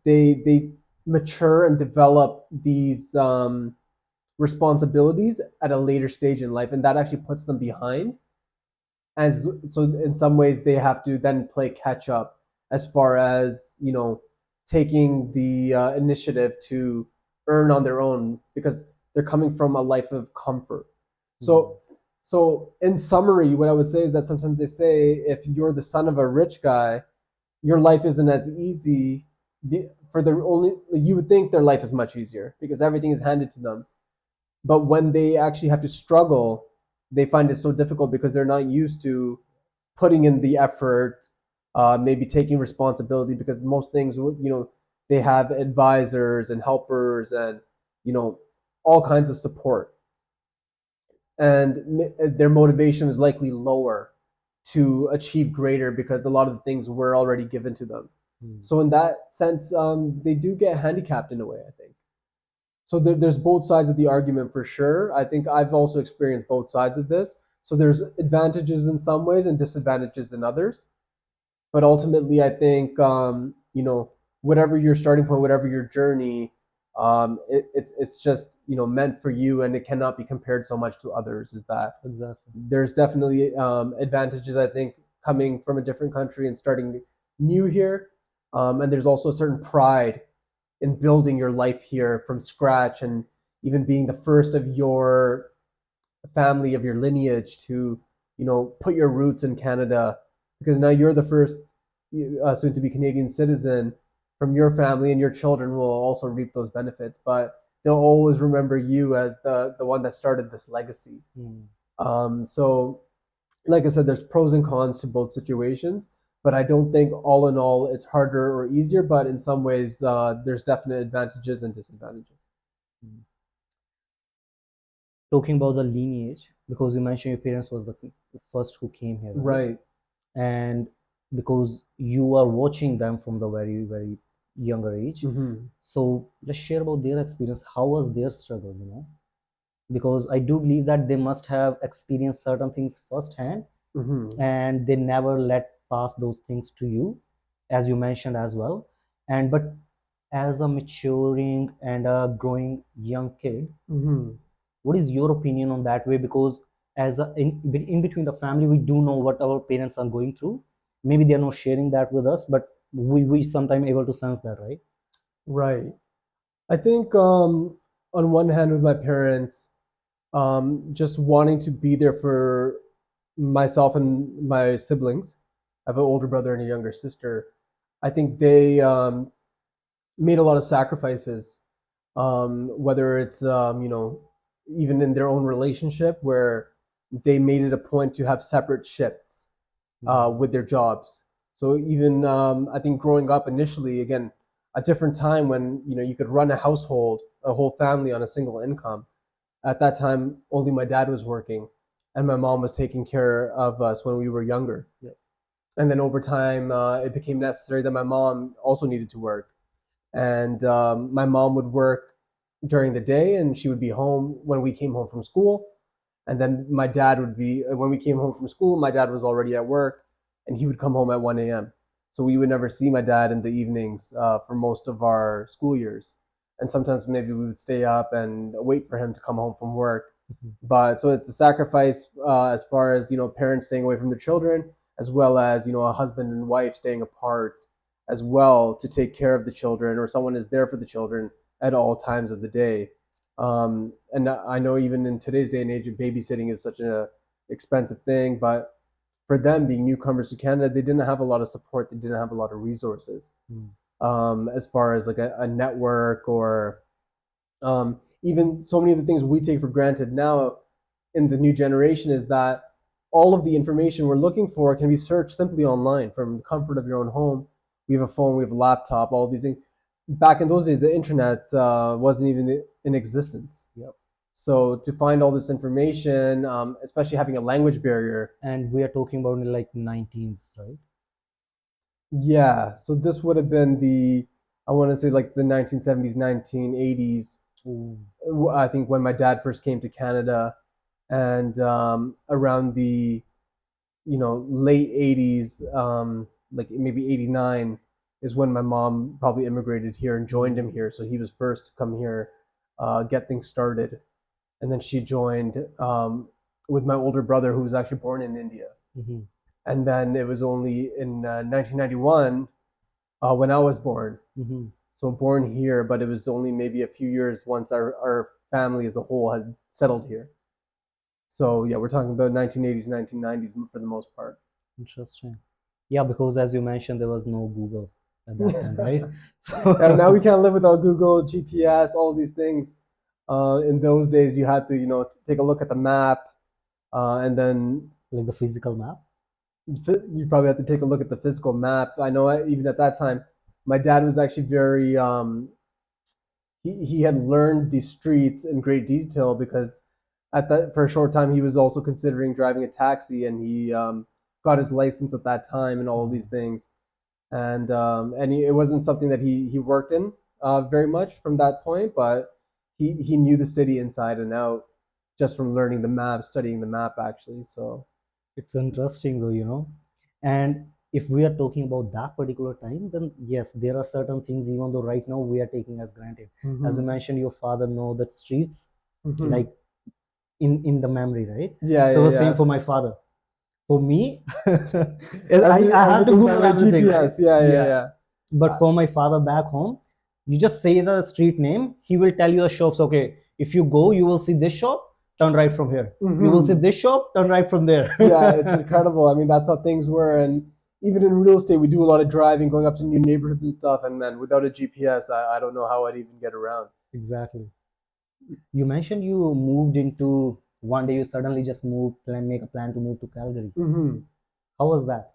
They mature and develop these responsibilities at a later stage in life, and that actually puts them behind. And so in some ways they have to then play catch up as far as taking the initiative to earn on their own because they're coming from a life of comfort. Mm. So so in summary, what I would say is that sometimes they say if you're the son of a rich guy, your life isn't as easy. For the only You would think their life is much easier because everything is handed to them, but when they actually have to struggle, they find it so difficult because they're not used to putting in the effort, maybe taking responsibility because most things, they have advisors and helpers and you know all kinds of support, and their motivation is likely lower to achieve greater because a lot of the things were already given to them. Mm. So in that sense, they do get handicapped in a way, I think. So there's both sides of the argument for sure. I think I've also experienced both sides of this. So there's advantages in some ways and disadvantages in others. But ultimately, I think whatever your starting point, whatever your journey, it's just meant for you, and it cannot be compared so much to others. Is that Exactly. there's definitely advantages, I think, coming from a different country and starting new here, and there's also a certain pride in building your life here from scratch and even being the first of your family, of your lineage to put your roots in Canada, because now you're the first soon to be Canadian citizen from your family, and your children will also reap those benefits, but they'll always remember you as the one that started this legacy. Mm. So like I said, there's pros and cons to both situations, but I don't think all in all it's harder or easier. But in some ways, there's definite advantages and disadvantages. Mm. Talking about the lineage, because you mentioned your parents was the first who came here, right? Right. And because you are watching them from the very, very younger age, Mm-hmm. so let's share about their experience. How was their struggle, because I do believe that they must have experienced certain things firsthand, Mm-hmm. and they never let pass those things to you, as you mentioned as well. And but as a maturing and a growing young kid, Mm-hmm. what is your opinion on that way? Because in between the family, we do know what our parents are going through. Maybe they're not sharing that with us, but we sometimes able to sense that, right? Right. I think on one hand, with my parents, just wanting to be there for myself and my siblings. I have an older brother and a younger sister. I think they made a lot of sacrifices, whether it's even in their own relationship where they made it a point to have separate shifts Mm. with their jobs. So even I think growing up initially, again, a different time when you could run a household, a whole family on a single income. At that time, only my dad was working, and my mom was taking care of us when we were younger. Yeah. And then over time, it became necessary that my mom also needed to work, and my mom would work during the day and she would be home when we came home from school, and then my dad would be when we came home from school, my dad was already at work, and he would come home at 1 a.m. So we would never see my dad in the evenings for most of our school years, and sometimes maybe we would stay up and wait for him to come home from work. Mhm. But so it's a sacrifice as far as parents staying away from their children, as well as a husband and wife staying apart as well to take care of the children, or someone is there for the children at all times of the day. And I know even in today's day and age, babysitting is such an expensive thing, but for them being newcomers to Canada, they didn't have a lot of support. They didn't have a lot of resources Mm. as far as like a network or even so many of the things we take for granted now in the new generation is that all of the information we're looking for can be searched simply online from the comfort of your own home. We have a phone, we have a laptop, all of these things. Back in those days, the internet wasn't even in existence. Yep. So to find all this information, especially having a language barrier, And we are talking about in like 19s, right? yeah. So this would have been the I want to say like the 1970s, 1980s. Ooh. I think when my dad first came to Canada, and around the late 80s, like maybe 89 is when my mom probably immigrated here and joined him here. So he was first to come here, get things started, and then she joined with my older brother who was actually born in India. Mm-hmm. And then it was only in 1991 when I was born. Mm-hmm. So born here, but it was only maybe a few years once our family as a whole had settled here. So yeah, we're talking about 1980s, 1990s for the most part. Interesting. Yeah, because as you mentioned, there was no Google at that time, right? And now we So, can't live without Google, GPS, all these things. In those days, you had to, take a look at the map, and then like the physical map. you probably have to take a look at the physical map. I know even at that time, my dad was actually very he had learned the streets in great detail because at that for a short time he was also considering driving a taxi, and he got his license at that time and all of these Oh, things, and it wasn't something that he worked in very much from that point, but he knew the city inside and out just from learning the map, studying the map actually. So it's interesting though, you know. And if we are talking about that particular time, then yes, there are certain things, even though right now we are taking as granted. As you hmm mentioned, your father know the streets hmm like in the memory, right? yeah, So yeah, it was same yeah. for my father. For me, I had to Everything by Google way everything, right? GPS. Yeah, yeah, Yeah. yeah. But for my father back home, you just say the street name, he will tell you the shops. Okay, if you go, you will see this shop, turn right from here. You will see hmm this shop, turn right from there. Yeah, it's incredible. I mean, that's how things were. And even in real estate, we do a lot of driving, going up to new neighborhoods and stuff. And man, without a GPS, I don't know how I'd even get around. Exactly. You mentioned you moved into one day you suddenly just moved, plan make a plan to move to Calgary. hmm How was that?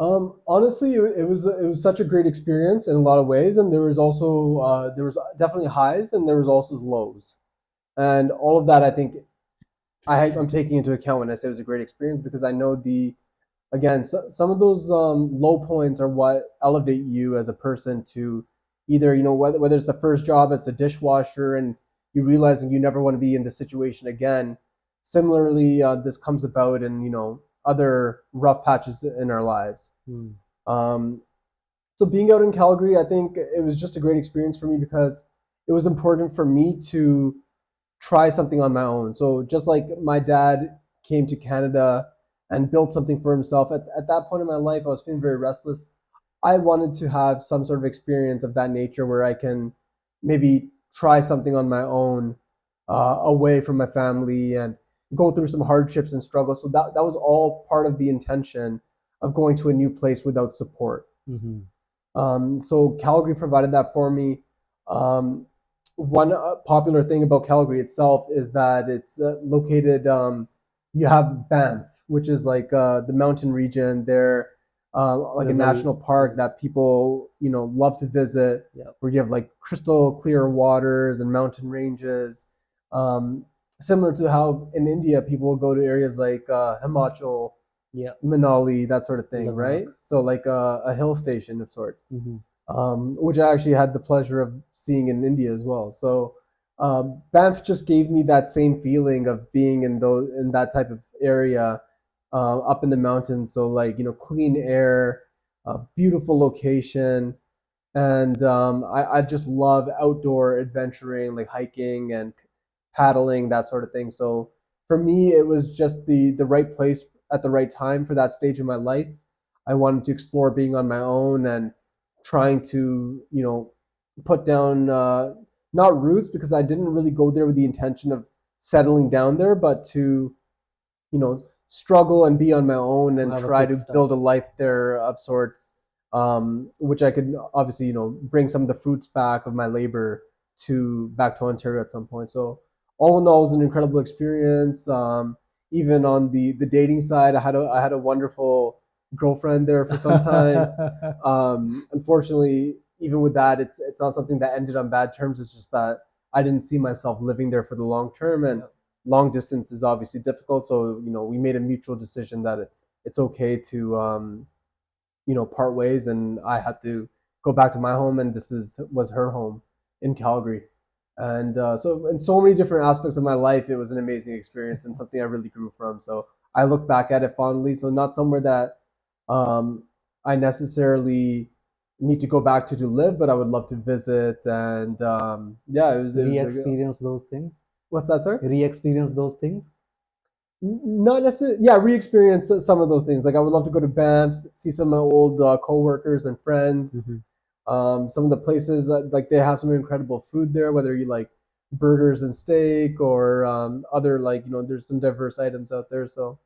Honestly, it was such a great experience in a lot of ways, and there was definitely highs and there was also lows, and all of that I think I'm taking into account when I say it was a great experience because I know the again some of those low points are what elevate you as a person to either whether it's the first job as the dishwasher and you realizing you never want to be in this situation again. Similarly, this comes about in other rough patches in our lives. Hmm. um, so being out in Calgary, I think it was just a great experience for me because it was important for me to try something on my own. So just like my dad came to Canada and built something for himself, at that point in my life, I was feeling very restless. I wanted to have some sort of experience of that nature where I can maybe try something on my own, away from my family and go through some hardships and struggles. So that was all part of the intention of going to a new place without support. Mm-hmm. So Calgary provided that for me. One popular thing about Calgary itself is that it's located. You have Banff, which is like the mountain region. There, like a There's national park yeah, that people love to visit, yeah, where you have like crystal clear waters and mountain ranges. Um, Similar to how in India people will go to areas like Himachal, yeah, Manali, that sort of thing, right? Ladakh. So like a hill station of sorts, Mm-hmm. which I actually had the pleasure of seeing in India as well. So Banff just gave me that same feeling of being in that type of area, up in the mountains. So like clean air, beautiful location, and I just love outdoor adventuring, like hiking and paddling, that sort of thing. So for me, it was just the right place at the right time for that stage of my life. I wanted to explore being on my own and trying to put down not roots because I didn't really go there with the intention of settling down there, but to struggle and be on my own To and have a try quick to start. build a life there of sorts, which I could obviously bring some of the fruits back of my labor to back to Ontario at some point. So all in all, it was an incredible experience. Even on the dating side, I had a wonderful girlfriend there for some time. Unfortunately, even with that, it's not something that ended on bad terms. It's just that I didn't see myself living there for the long term, and Yeah. long distance is obviously difficult. So we made a mutual decision that it's okay to part ways, and I had to go back to my home, and was her home in Calgary. And so in so many different aspects of my life, it was an amazing experience and something I really grew from. So I look back at it fondly. So not somewhere that um, I necessarily need to go back to live, but I would love to visit. And yeah, it was like, Re-experience those things. what's that, sir? Re-experience those things. Not necessarily, yeah, re-experience some of those things. Like I would love to go to Banff, see some of my old co-workers and friends. Mm-hmm. Some of the places like they have some incredible food there, whether you like burgers and steak or other like there's some diverse items out there. So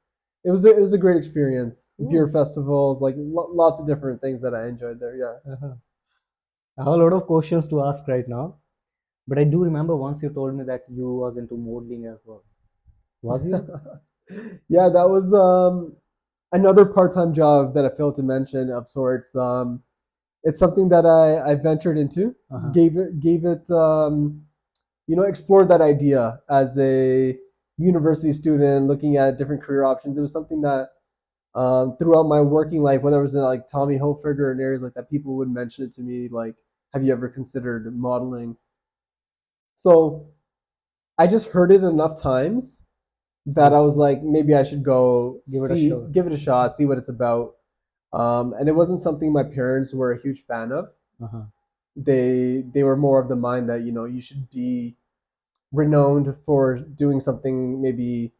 it was a great experience. Beer Cool. festivals, like lots of different things that I enjoyed there. Uh-huh. I have a lot of questions to ask right now, but I do remember once you told me that you was into modeling as well. Was you? Yeah, yeah, that was another part-time job that I failed to mention of sorts. It's something that I ventured into, Uh-huh. gave it explored that idea as a university student, looking at different career options. It was something that throughout my working life, whether it was in like Tommy Hilfiger and areas like that, people would mention it to me, like, "Have you ever considered modeling?" So I just heard it enough times So that I was like, maybe I should go give it a shot. give it a shot, see what it's about. And it wasn't something my parents were a huge fan of. Uh-huh. They were more of the mind that you should be renowned for doing something maybe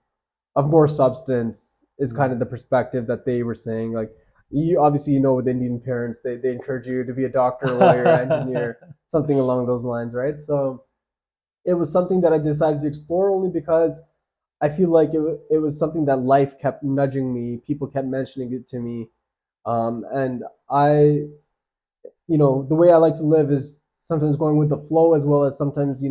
of more substance is kind Yeah. of the perspective that they were saying. Like you obviously with Indian parents, they encourage you to be a doctor, lawyer, engineer, something along those lines, right? So it was something that I decided to explore only because I feel like it was something that life kept nudging me. People kept mentioning it to me. And I, the way I like to live is sometimes going with the flow as well as sometimes,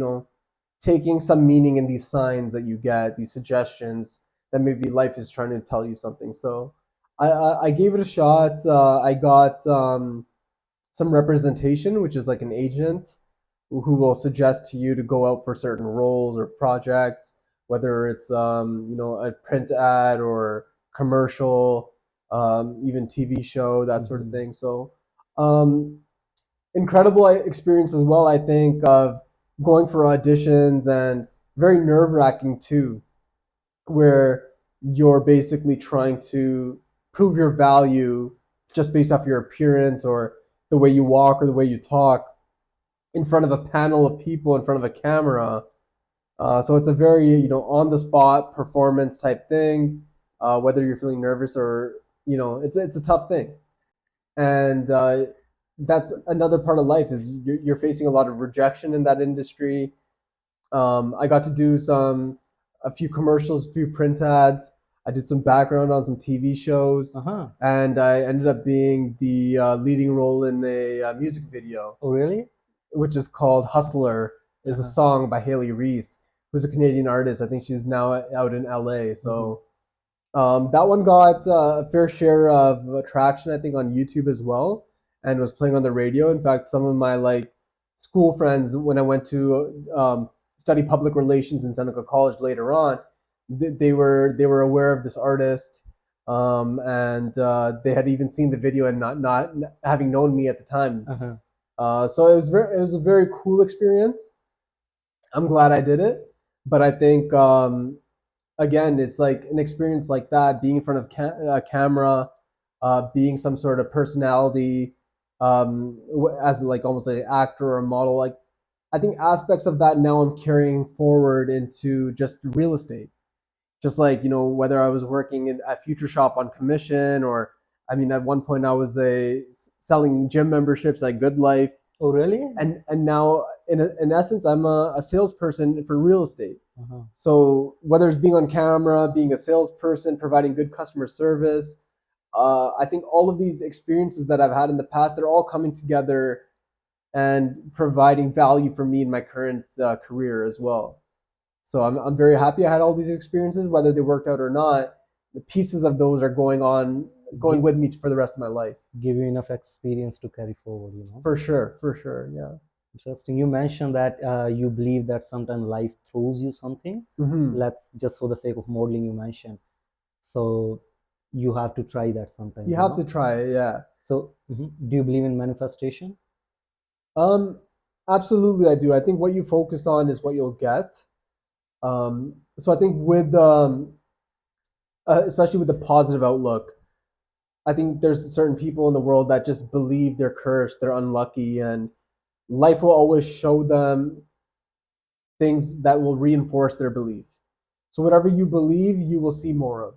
taking some meaning in these signs that you get, these suggestions that maybe life is trying to tell you something. So I gave it a shot. I got some representation, which is like an agent who will suggest to you to go out for certain roles or projects, whether it's a print ad or commercial, even TV show, that sort of Mm-hmm. thing. So um, incredible experience as well. I think of going for auditions and very nerve wracking too, where you're basically trying to prove your value just based off your appearance or the way you walk or the way you talk in front of a panel of people in front of a camera. So it's a very on the spot performance type thing. Whether you're feeling nervous or it's a tough thing, and that's another part of life is you're facing a lot of rejection in that industry. I got to do a few commercials, a few print ads. I did some background on some TV shows, Uh-huh. and I ended up being the leading role in a music video, Oh, really? which is called "Hustler." Is a Uh-huh. song by Hailey Reese, who's a Canadian artist. I think she's now out in LA. Mm-hmm. So that one got a fair share of traction, I think, on YouTube as well, and was playing on the radio. In fact, some of my like school friends, when I went to study public relations in Seneca College later on, they were aware of this artist, and they had even seen the video and not having known me at the time. Uh-huh. So it was a very cool experience. I'm glad I did it, but I think again, it's like an experience like that, being in front of a camera, being some sort of personality, as like almost like an actor or a model. Like I think aspects of that now I'm carrying forward into just real estate. Just like whether I was working at Future Shop on commission, or I mean, at one point I was selling gym memberships at Good Life, Oh, really? and now in essence I'm a salesperson for real estate. Uh-huh. So whether it's being on camera, being a salesperson, providing good customer service, I think all of these experiences that I've had in the past, they're all coming together and providing value for me in my current career as well. So I'm very happy I had all these experiences, whether they worked out or not. The pieces of those are going Give with me for the rest of my life. give you enough experience to carry forward, For sure, yeah. Interesting. You mentioned that you believe that sometimes life throws you something. Hmm. Let's just for the sake of modeling, you mentioned. So you have to try that You sometimes, have to try it, yeah. So do you believe in manifestation? Um, Absolutely, I do. I think what you focus on is what you'll get. So I think with especially with the positive outlook, I think there's certain people in the world that just believe they're cursed, they're unlucky, and life will always show them things that will reinforce their belief. So whatever you believe, you will see more of.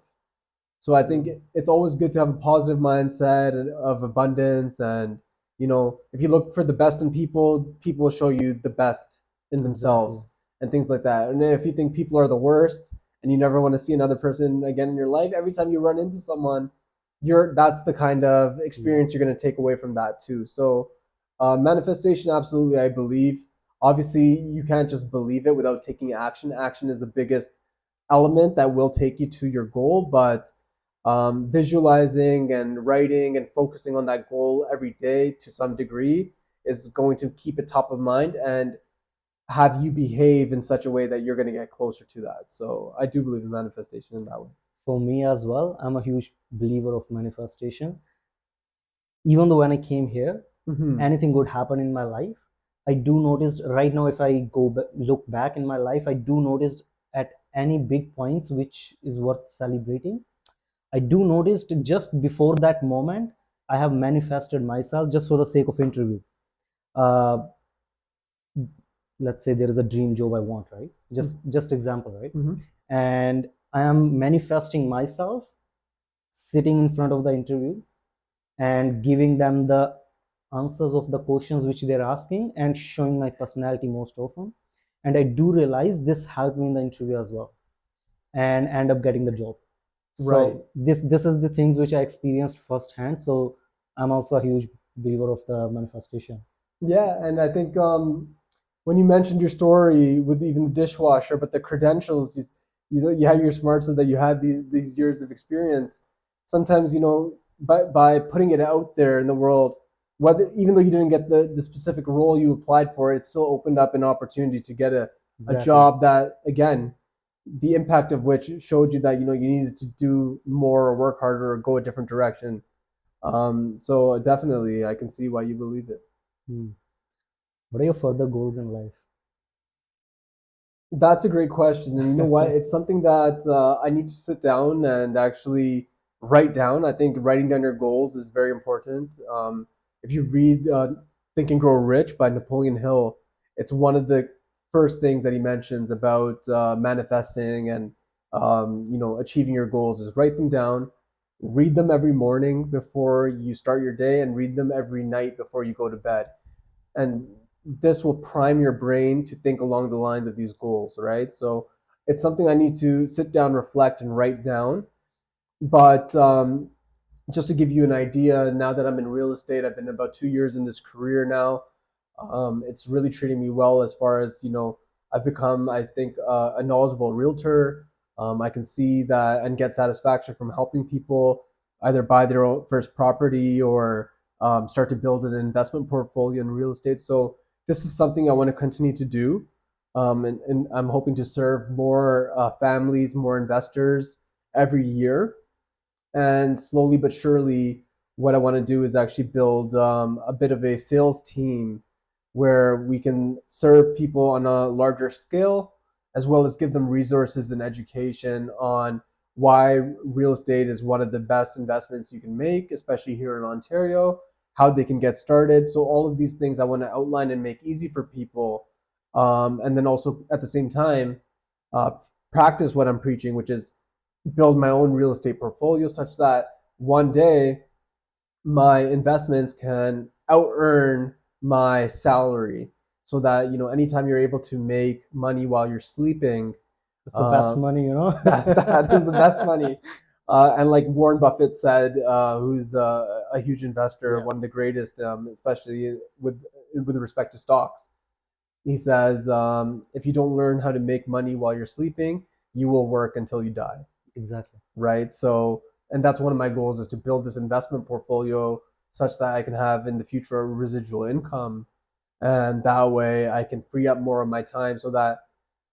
So I think it's always good to have a positive mindset of abundance, and if you look for the best in people, people will show you the best in Exactly. themselves and things like that. And if you think people are the worst and you never want to see another person again in your life, every time you run into someone, that's the kind of Mm. experience you're going to take away from that too. So manifestation, absolutely, I believe. Obviously, you can't just believe it without taking action. Action is the biggest element that will take you to your goal, but visualizing and writing and focusing on that goal every day to some degree is going to keep it top of mind and have you behave in such a way that you're going to get closer to that. So I do believe in manifestation in that way. For me as well, I'm a huge believer of manifestation. Even though when I came here, Mm-hmm. anything good happen in my life, I do notice right now, if I look back in my life, I do notice at any big points which is worth celebrating. I do notice just before that moment, I have manifested myself just for the sake of interview. Uh, let's say there is a dream job I want, right? Just example, right? Mm-hmm. And I am manifesting myself sitting in front of the interview and giving them the answers of the questions which they're asking and showing my personality most often. And I do realize this helped me in the interview as well and end up getting the job. Right. So this is the things which I experienced firsthand. So I'm also a huge believer of the manifestation. Yeah, and I think when you mentioned your story with even the dishwasher, but the credentials, you had your smarts so that you had these years of experience. Sometimes by putting it out there in the world, whether even though you didn't get the specific role you applied for, it still opened up an opportunity to get a Exactly. job that again, the impact of which showed you that you needed to do more or work harder or go a different direction. So definitely, I can see why you believe it. Hmm. What are your further goals in life? That's a great question. And you know what? It's something that I need to sit down and actually write down. I think writing down your goals is very important. If you read Think and Grow Rich by Napoleon Hill, it's one of the first things that he mentions about manifesting and achieving your goals is write them down, read them every morning before you start your day, and read them every night before you go to bed. And this will prime your brain to think along the lines of these goals, right? So it's something I need to sit down, reflect, and write down. But just to give you an idea, now that I'm in real estate, I've been about 2 years in this career now. It's really treating me well as far as, I've become, I think, a knowledgeable realtor. I can see that and get satisfaction from helping people either buy their own first property or start to build an investment portfolio in real estate. So this is something I want to continue to do. And I'm hoping to serve more families, more investors every year, and slowly but surely, what I want to do is actually build a bit of a sales team where we can serve people on a larger scale, as well as give them resources and education on why real estate is one of the best investments you can make, especially here in Ontario, how they can get started. So all of these things I want to outline and make easy for people, and then also at the same time uh, practice what I'm preaching, which is build my own real estate portfolio such that one day my investments can out earn my salary, so that anytime you're able to make money while you're sleeping, It's the best uh, money, you know. that is the best money. And like Warren Buffett said, who's a huge investor, Yeah, one of the greatest, especially with respect to stocks, he says, if you don't learn how to make money while you're sleeping, you will work until you die, exactly. right? So, and that's one of my goals is to build this investment portfolio such that I can have in the future a residual income, and that way I can free up more of my time so that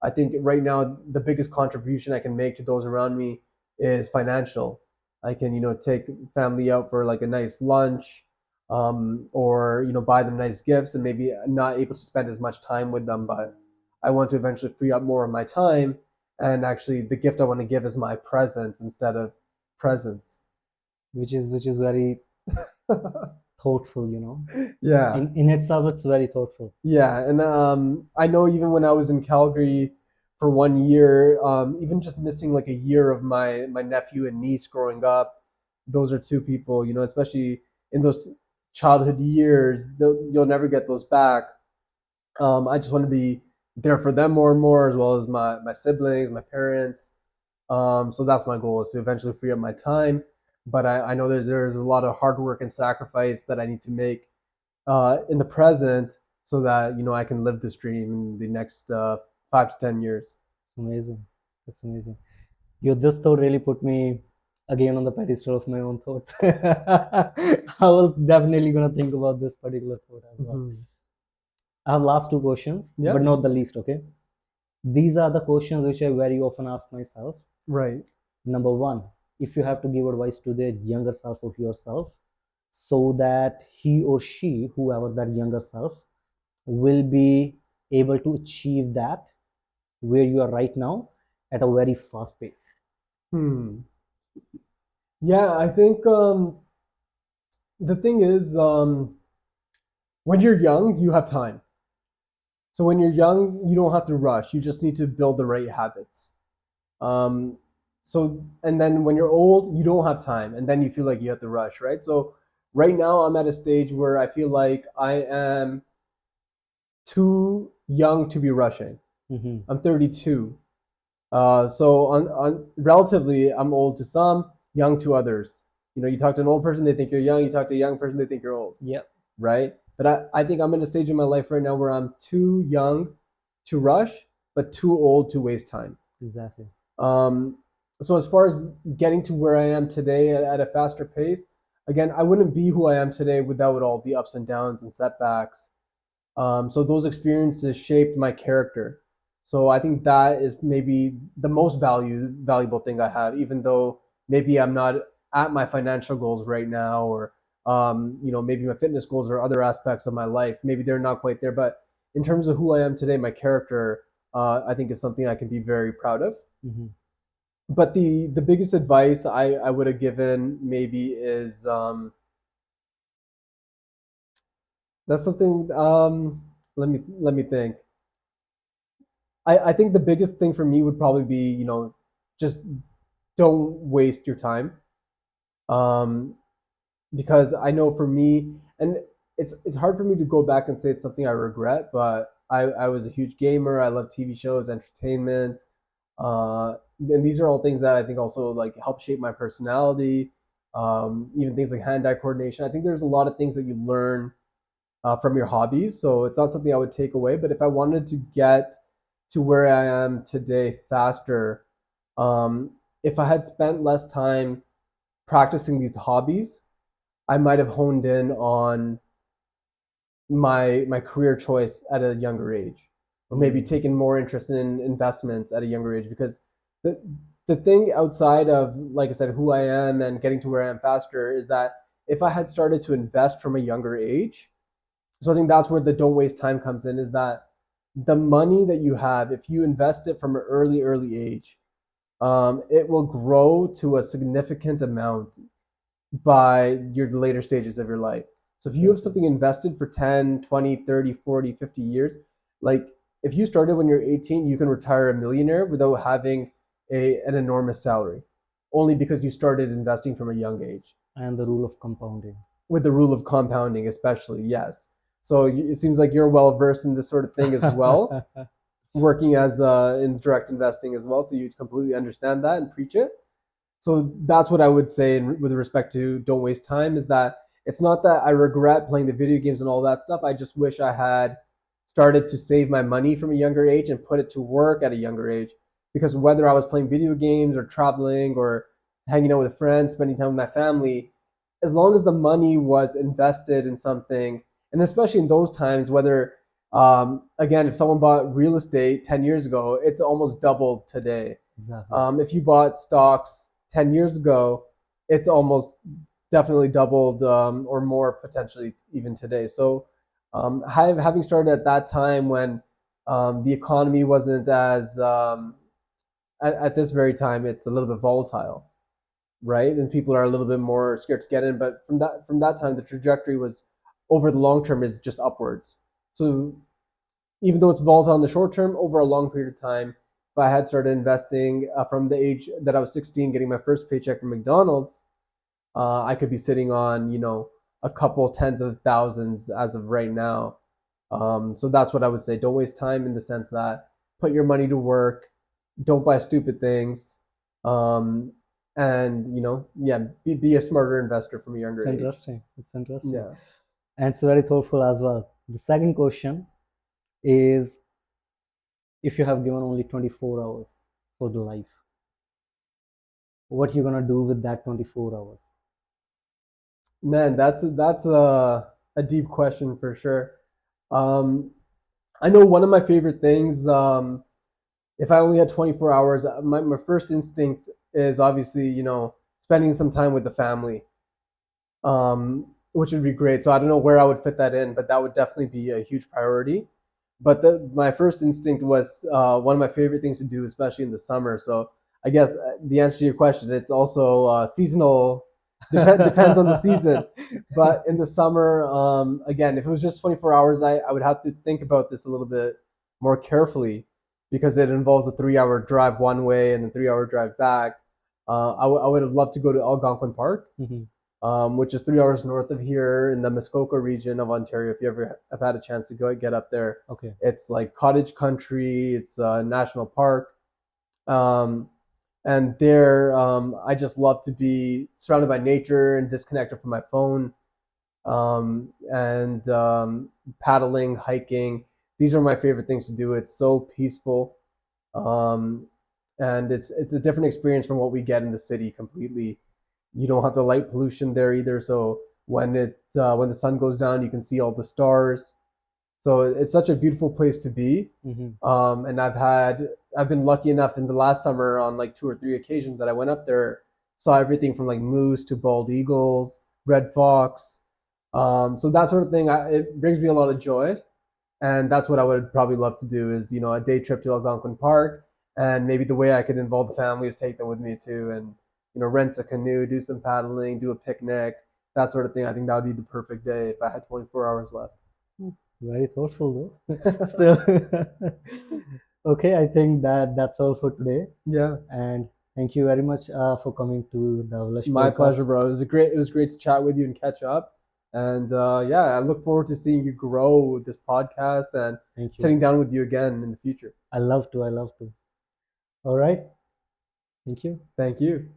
I think right now the biggest contribution I can make to those around me is financial. I can take family out for like a nice lunch, or buy them nice gifts, and maybe not able to spend as much time with them. But I want to eventually free up more of my time, and actually the gift I want to give is my presence instead of presents. which is very thoughtful, Yeah. In itself it's very thoughtful. Yeah, and I know even when I was in Calgary for 1 year, even just missing like a year of my nephew and niece growing up, those are two people, especially in those childhood years, you'll never get those back. I just want to be there for them more and more, as well as my siblings, my parents. So that's my goal, is to eventually free up my time. But I know there's a lot of hard work and sacrifice that I need to make in the present, so that I can live this dream in the next 5 to 10 years. Amazing. That's amazing. This thought really put me again on the pedestal of my own thoughts. I was definitely gonna think about this particular thought as well. Mhm. I have last two questions, but Yeah, not the least, okay? These are the questions which I very often ask myself. right. Number one, if you have to give advice to the younger self of yourself, so that he or she, whoever that younger self, will be able to achieve that where you are right now at a very fast pace. Hmm. Yeah, I think the thing is, when you're young, you have time. So when you're young, you don't have to rush. You just need to build the right habits. Um, and then when you're old, you don't have time, and then you feel like you have to rush, right? So right now, I'm at a stage where I feel like I am too young to be rushing. Mm-hmm. I'm 32. So on relatively, I'm old to some, young to others. You talk to an old person, they think you're young. You talk to a young person, they think you're old, Yep, right? But I think I'm in a stage in my life right now where I'm too young to rush, but too old to waste time. exactly. Um, so as far as getting to where I am today at a faster pace, again, I wouldn't be who I am today without all the ups and downs and setbacks. So those experiences shaped my character. So I think that is maybe the most valuable thing I have, even though maybe I'm not at my financial goals right now, or maybe my fitness goals or other aspects of my life. Maybe they're not quite there, but in terms of who I am today, my character, I think is something I can be very proud of. Mm-hmm. But the biggest advice I would have given maybe is, that's something. Let me think. I think the biggest thing for me would probably be, just don't waste your time. Um, because I know for me, and it's hard for me to go back and say it's something I regret, but I was a huge gamer. I love TV shows, entertainment, and these are all things that I think also like help shape my personality. Even things like hand-eye coordination. I think there's a lot of things that you learn from your hobbies. So it's not something I would take away. But if I wanted to get to where I am today faster, um, if I had spent less time practicing these hobbies, I might have honed in on my career choice at a younger age, or maybe Mm. taken more interest in investments at a younger age. Because the the thing outside of, like I said, who I am and getting to where I am faster, is that if I had started to invest from a younger age, so I think that's where the don't waste time comes in, is that the money that you have, if you invest it from an early age, it will grow to a significant amount by your later stages of your life. So if you have Exactly. something invested for 10, 20, 30, 40, 50 years, like if you started when you're 18, you can retire a millionaire without having an enormous salary, only because you started investing from a young age. And the rule of compounding. With the rule of compounding, especially, yes. So it seems like you're well versed in this sort of thing as well, working as in direct investing as well. So you completely understand that and preach it. So that's what I would say with respect to don't waste time, is that it's not that I regret playing the video games and all that stuff. I just wish I had started to save my money from a younger age and put it to work at a younger age. Because whether I was playing video games or traveling or hanging out with friends, spending time with my family, as long as the money was invested in something, and especially in those times, whether again, if someone bought real estate 10 years ago, it's almost doubled today. Exactly. If you bought stocks 10 years ago, it's almost definitely doubled or more potentially even today. So having started at that time when the economy wasn't as at this very time, it's a little bit volatile, right? And people are a little bit more scared to get in. But from that time, the trajectory was over the long term is just upwards. So even though it's volatile in the short term, over a long period of time, if I had started investing from the age that I was 16, getting my first paycheck from McDonald's, I could be sitting on, a couple tens of thousands as of right now. So that's what I would say. Don't waste time in the sense that put your money to work. Don't buy stupid things. Um, and, yeah, be a smarter investor from a It's younger age. interesting. It's interesting. Yeah. And it's very thoughtful as well. The second question is, if you have given only 24 hours for the life, what you gonna do with that 24 hours? Man, that's a deep question for sure. Um, I know one of my favorite things. If I only had 24 hours, my first instinct is obviously, spending some time with the family, which would be great. So I don't know where I would fit that in, but that would definitely be a huge priority. But my first instinct was one of my favorite things to do, especially in the summer. So I guess the answer to your question, it's also seasonal. Depends on the season. But in the summer, again, if it was just 24 hours, I would have to think about this a little bit more carefully because it involves a 3 hour drive one way and a 3 hour drive back. I would have loved to go to Algonquin Park, Mhm. which is 3 hours north of here in the Muskoka region of Ontario. If you ever have had a chance to go get up there, Okay. it's like cottage country. It's a national park, um, and there I just love to be surrounded by nature and disconnected from my phone. And paddling, hiking. These are my favorite things to do. It's so peaceful, um, and it's a different experience from what we get in the city completely. You don't have the light pollution there either, so when the sun goes down, you can see all the stars. So it's such a beautiful place to be. Mhm. And I've been lucky enough in the last summer on like two or three occasions that I went up there, saw everything from like moose to bald eagles, red fox. So that sort of thing, it brings me a lot of joy, and that's what I would probably love to do is a day trip to Algonquin Park, and maybe the way I could involve the family is take them with me too, and rent a canoe, do some paddling, do a picnic, that sort of thing. I think that would be the perfect day if I had 24 hours left. Very thoughtful though. Still. Okay, I think that's all for today. Yeah, And thank you very much for coming to the Avilash my pleasure, podcast. bro. It was great to chat with you and catch up. And yeah, I look forward to seeing you grow with this podcast and Thank you. sitting down with you again in the future. I love to. I love to. All right. Thank you. Thank you.